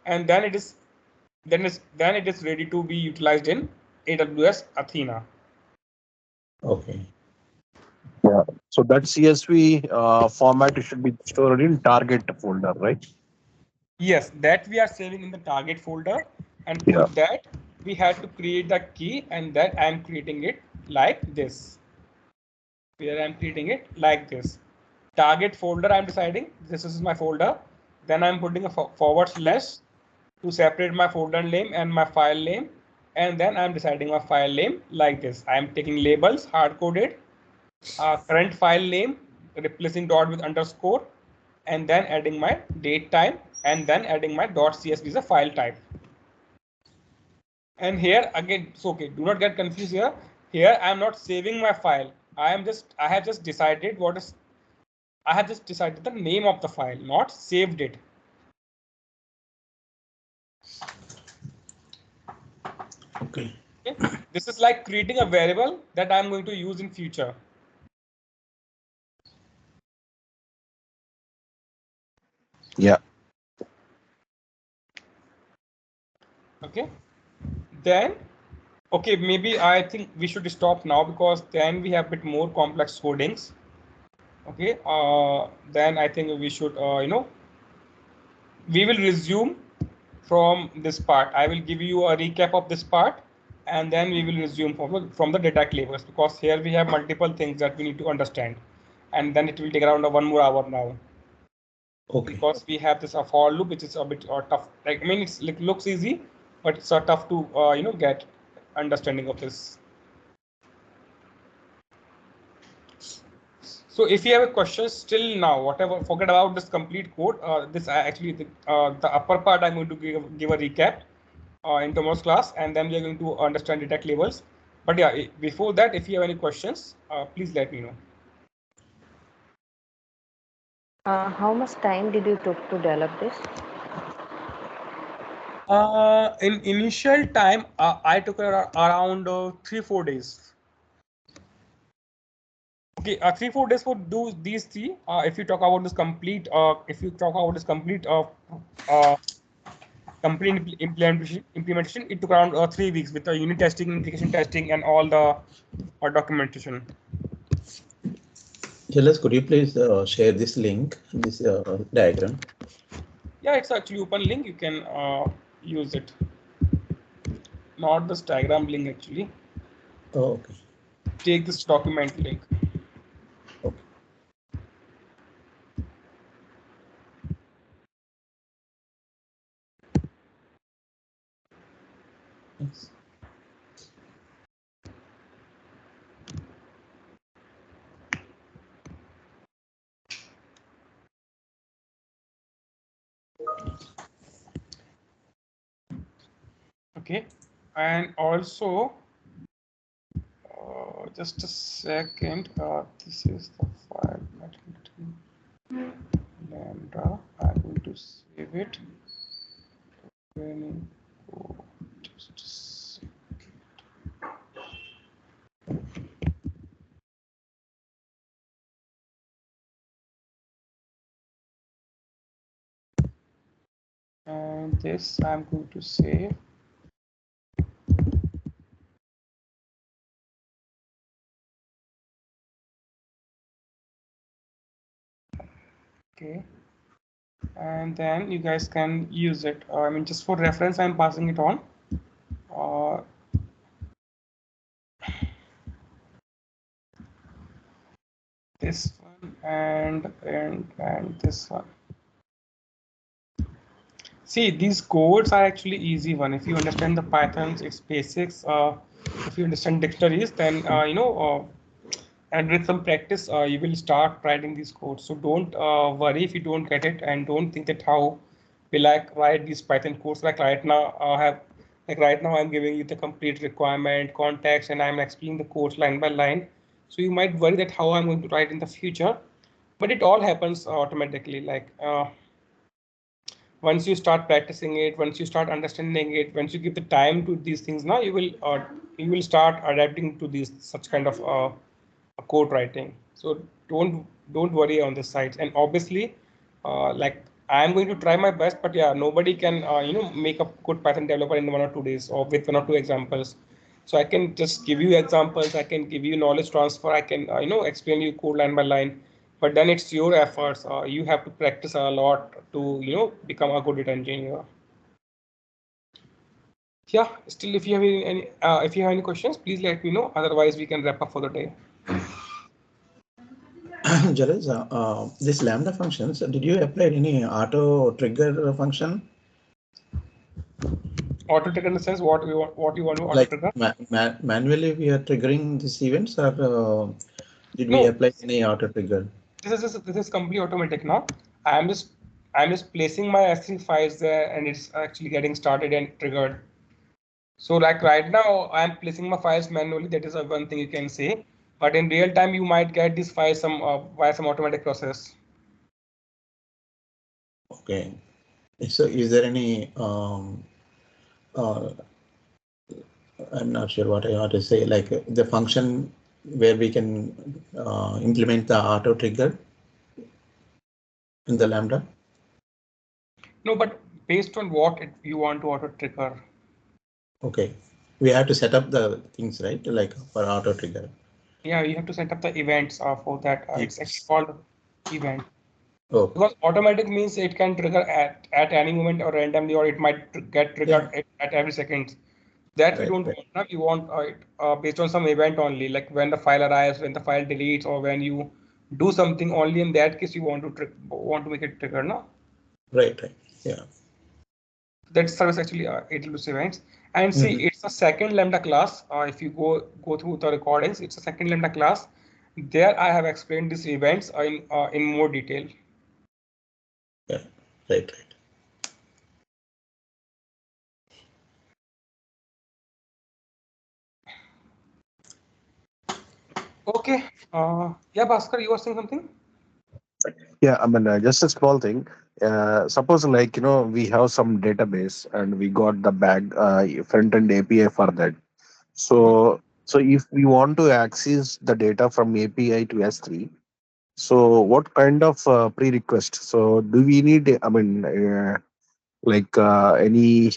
and then it is ready to be utilized in AWS Athena. Okay. Yeah. So that CSV format should be stored in target folder, right? Yes, that we are saving in the target folder, and for that we had to create the key, and that I am creating it like this. Where I'm creating it like this. Target folder, I'm deciding this is my folder. Then I'm putting a forward slash to separate my folder name and my file name. And then I'm deciding my file name like this. I'm taking labels, hard coded, current file name, replacing dot with underscore, and then adding my date time, and then adding my .csv is a file type. And here again, so okay, do not get confused here. Here I am not saving my file. I have just decided the name of the file, not saved it. Okay. Okay. This is like creating a variable that I'm going to use in future. Yeah. Okay. Then, okay, maybe I think we should stop now because then we have a bit more complex codings. Okay. Then I think we should, we will resume from this part. I will give you a recap of this part, and then we will resume from the data labels, because here we have multiple things that we need to understand, and then it will take around 1 more hour now. Okay. Because we have this for loop, which is a bit tough. Like, I mean, it's like looks easy, but it's tough to get understanding of this. So if you have a question still now, whatever, forget about this complete code. This actually the upper part I'm going to give a recap in tomorrow's class, and then we are going to understand the tech labels. But yeah, before that, if you have any questions, please let me know. How much time did you took to develop this? In initial time, I took around 3-4 days. Okay, 3-4 days for do these three. If you talk about this complete, complete implementation, it took around 3 weeks with the unit testing, integration testing, and all the documentation. Jealous, could you please share this link, this diagram? Yeah, it's actually open link. You can use it. Not this diagram link actually. Oh, okay. Take this document link. Okay. Yes. Okay, and also just a second. This is the file. Lambda. I'm going to save it. Just a second. And this I'm going to save. Okay, and then you guys can use it. I mean, just for reference, I'm passing it on. This one and this one. See, these codes are actually easy one. If you understand the Pythons, its basics. If you understand dictionaries, then and with some practice, you will start writing these codes. So don't worry if you don't get it, and don't think that how will I write these Python codes. Like right now, I'm giving you the complete requirement, context, and I'm explaining the codes line by line. So you might worry that how I'm going to write in the future, but it all happens automatically. Like once you start practicing it, once you start understanding it, once you give the time to these things, now you will start adapting to these such kind of code writing. So don't worry on this side. And obviously, like I'm going to try my best, but yeah, nobody can make a good Python developer in 1 or 2 days or with 1 or 2 examples. So I can just give you examples. I can give you knowledge transfer. I can explain you code line by line. But then it's your efforts. You have to practice a lot to become a good data engineer. Yeah. Still, if you have any questions, please let me know. Otherwise, we can wrap up for the day. Jealous, this lambda functions, did you apply any auto trigger function? Auto trigger in the sense what you want to auto Like trigger? manually we are triggering these events, or did we No, apply any auto trigger? this is completely automatic now. I'm just I'm just placing my S3 files there, and it's actually getting started and triggered. So like right now, I'm placing my files manually. That is one thing you can say. But in real time, you might get these files via some automatic process. Okay. So is there any I'm not sure what I ought to say, like the function where we can implement the auto trigger in the Lambda. No, but based on what you want to auto trigger. Okay, we have to set up the things, right? Like for auto trigger. Yeah, you have to set up the events for that. It's actually Yes. called event. Oh, Because automatic means it can trigger at any moment or randomly, or it might get yeah. triggered at every second. That we Right, don't right. want. Now we want it based on some event only, like when the file arrives, when the file deletes, or when you do something. Only in that case you want to make it trigger. No, Right, right. Yeah. that service actually AWS events. And see, Mm-hmm. it's a second Lambda class. If you go through the recordings, it's a second Lambda class. There I have explained these events in more detail. Yeah. Right, right. Okay. Yeah, Bhaskar, you were saying something? Yeah, I mean, just a small thing. Suppose, like, we have some database and we got the bag front end API for that. Mhm. So if we want to access the data from API to S3, so what kind of pre-request? So do we need, I mean, like any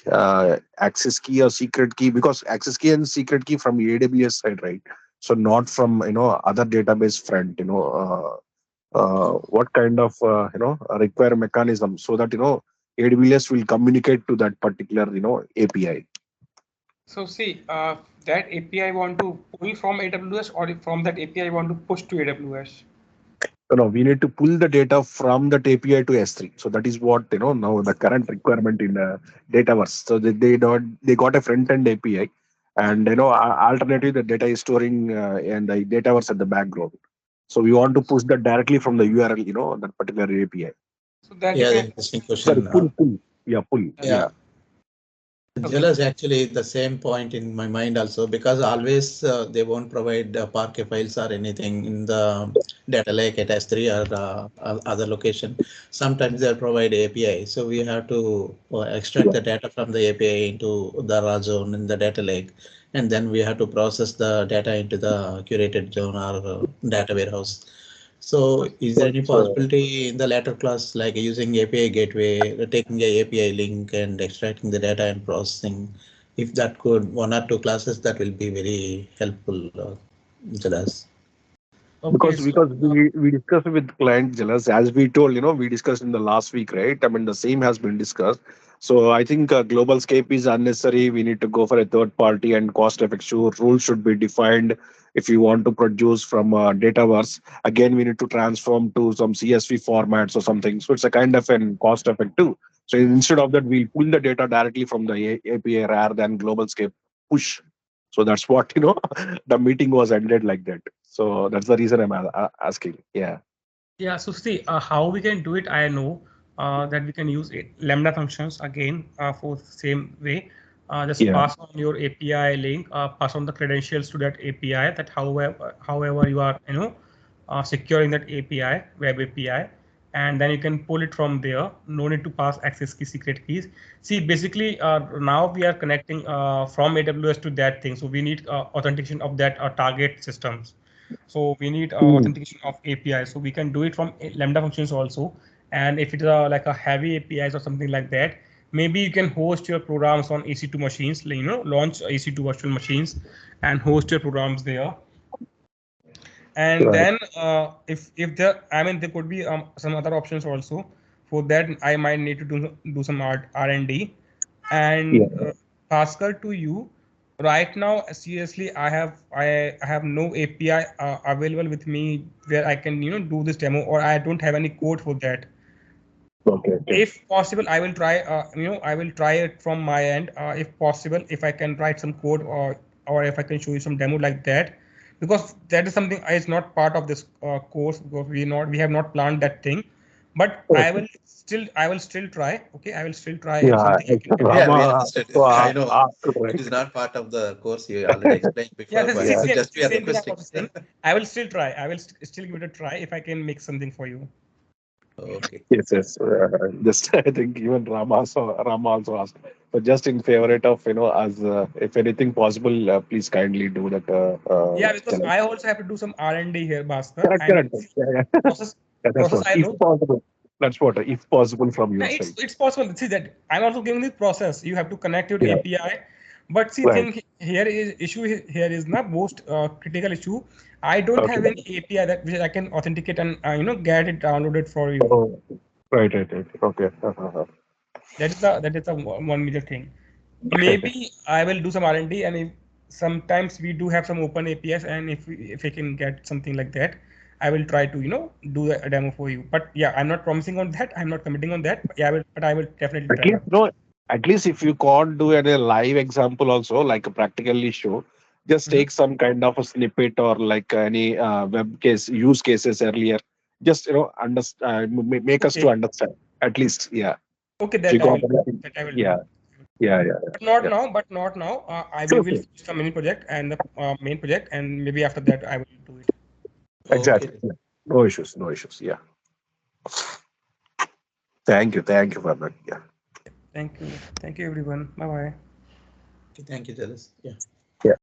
access key or secret key? Because access key and secret key from AWS side, right? So not from, other database front, what kind of require mechanism so that AWS will communicate to that particular API. So see, that API want to pull from AWS, or if from that API want to push to AWS. No, we need to pull the data from that API to S3. So that is what now the current requirement in Dataverse. So they got a front end API, and alternatively the data is storing and the Dataverse at the background. So we want to push that directly from the URL, that particular API. So that Yeah, the depends. interesting Sorry, question. pull. Yeah, pull. Yeah. Yeah. Okay. Jealous actually the same point in my mind also, because always they won't provide Parquet files or anything in the data lake at S3 or other location. Sometimes they provide API, so we have to extract the data from the API into the raw zone in the data lake, and then we have to process the data into the curated zone or data warehouse. So is there any So possibility in the latter class, like using API gateway, taking a API link and extracting the data and processing? If that could, one or two classes, that will be very helpful, Jalas. Okay. because we discussed with client jealous, as we told, we discussed in the last week, right? I mean, the same has been discussed. So I think global scape is unnecessary. We need to go for a third party, and cost effective rules should be defined. If you want to produce from Dataverse, again we need to transform to some CSV formats or something. So it's a kind of an cost effective. So instead of that, we'll pull the data directly from the API rather than global scape push. So that's what the meeting was ended like that. So that's the reason I'm asking. Yeah. Yeah, so see, how we can do it, I know that we can use Lambda functions again for the same way. Just Yeah. pass on your API link, pass on the credentials to that API, that however you are, securing that API, web API, and then you can pull it from there. No need to pass access key, secret keys. See, basically, now we are connecting from AWS to that thing. So we need authentication of that target systems. So we need Mm. authentication of API. So we can do it from Lambda functions also. And if it is like a heavy APIs or something like that, maybe you can host your programs on EC2 machines, launch EC2 virtual machines and host your programs there. And Right. then if there, I mean, there could be some other options also. For that, I might need to do some R&D. Yeah. And Bhaskar, to you, right now, seriously, I have no API available with me where I can do this demo, or I don't have any code for that. Okay. Okay. If possible, I will try. I will try it from my end. If possible, if I can write some code, or if I can show you some demo like that, because that is something is not part of this course, because we have not planned that thing. But Okay. I will still try. Okay, I will still try if Yeah. something I can get. Yeah, we Rama. understood. So, I know it right. is not part of the course you already explained Yeah, before, this but is Yeah. just we are same thing I'm requesting. also saying. I will still try. I will still give it a try if I can make something for you. Okay. Yes, yes. Just I think even Rama also asked. But just in favorite of as if anything possible, please kindly do that. Yeah, because Challenge. I also have to do some R&D here, Bhaskar, Correct, and correct. Yeah, yeah. process Yeah, that's process what. I If know. possible, that's what. If possible from No, your it's side. it's possible. See that I'm also giving this process. You have to connect your Yeah. API, but see, Right. thing here is issue here is not most critical issue. I don't Okay. have any API that which I can authenticate and get it downloaded for you. Oh, right, right, right. Okay. That is the one major thing. Maybe I will do some R&D, and if sometimes we do have some open APIs, and if we can get something like that, I will try to do a demo for you. But yeah, I'm not promising on that. I'm not committing on that. But yeah, I will definitely At try my least, best. no. At least if you can't do any live example also, like a practically show, just Mhm. take some kind of a snippet or like any web case use cases earlier. Just understand, make us to Okay, understand. At least, yeah. okay, If you that I got will do. anything, That I will yeah, do. yeah, yeah, But not yeah. now. But not now. We Sure, will sure. finish the mini project and the main project, and maybe after that I will do it. Okay. Exactly. Yeah. No issues. No issues. Yeah. Thank you. Thank you for that. Yeah. Thank you. Thank you, everyone. Bye bye. Thank you, Jalis. Yeah. Yeah.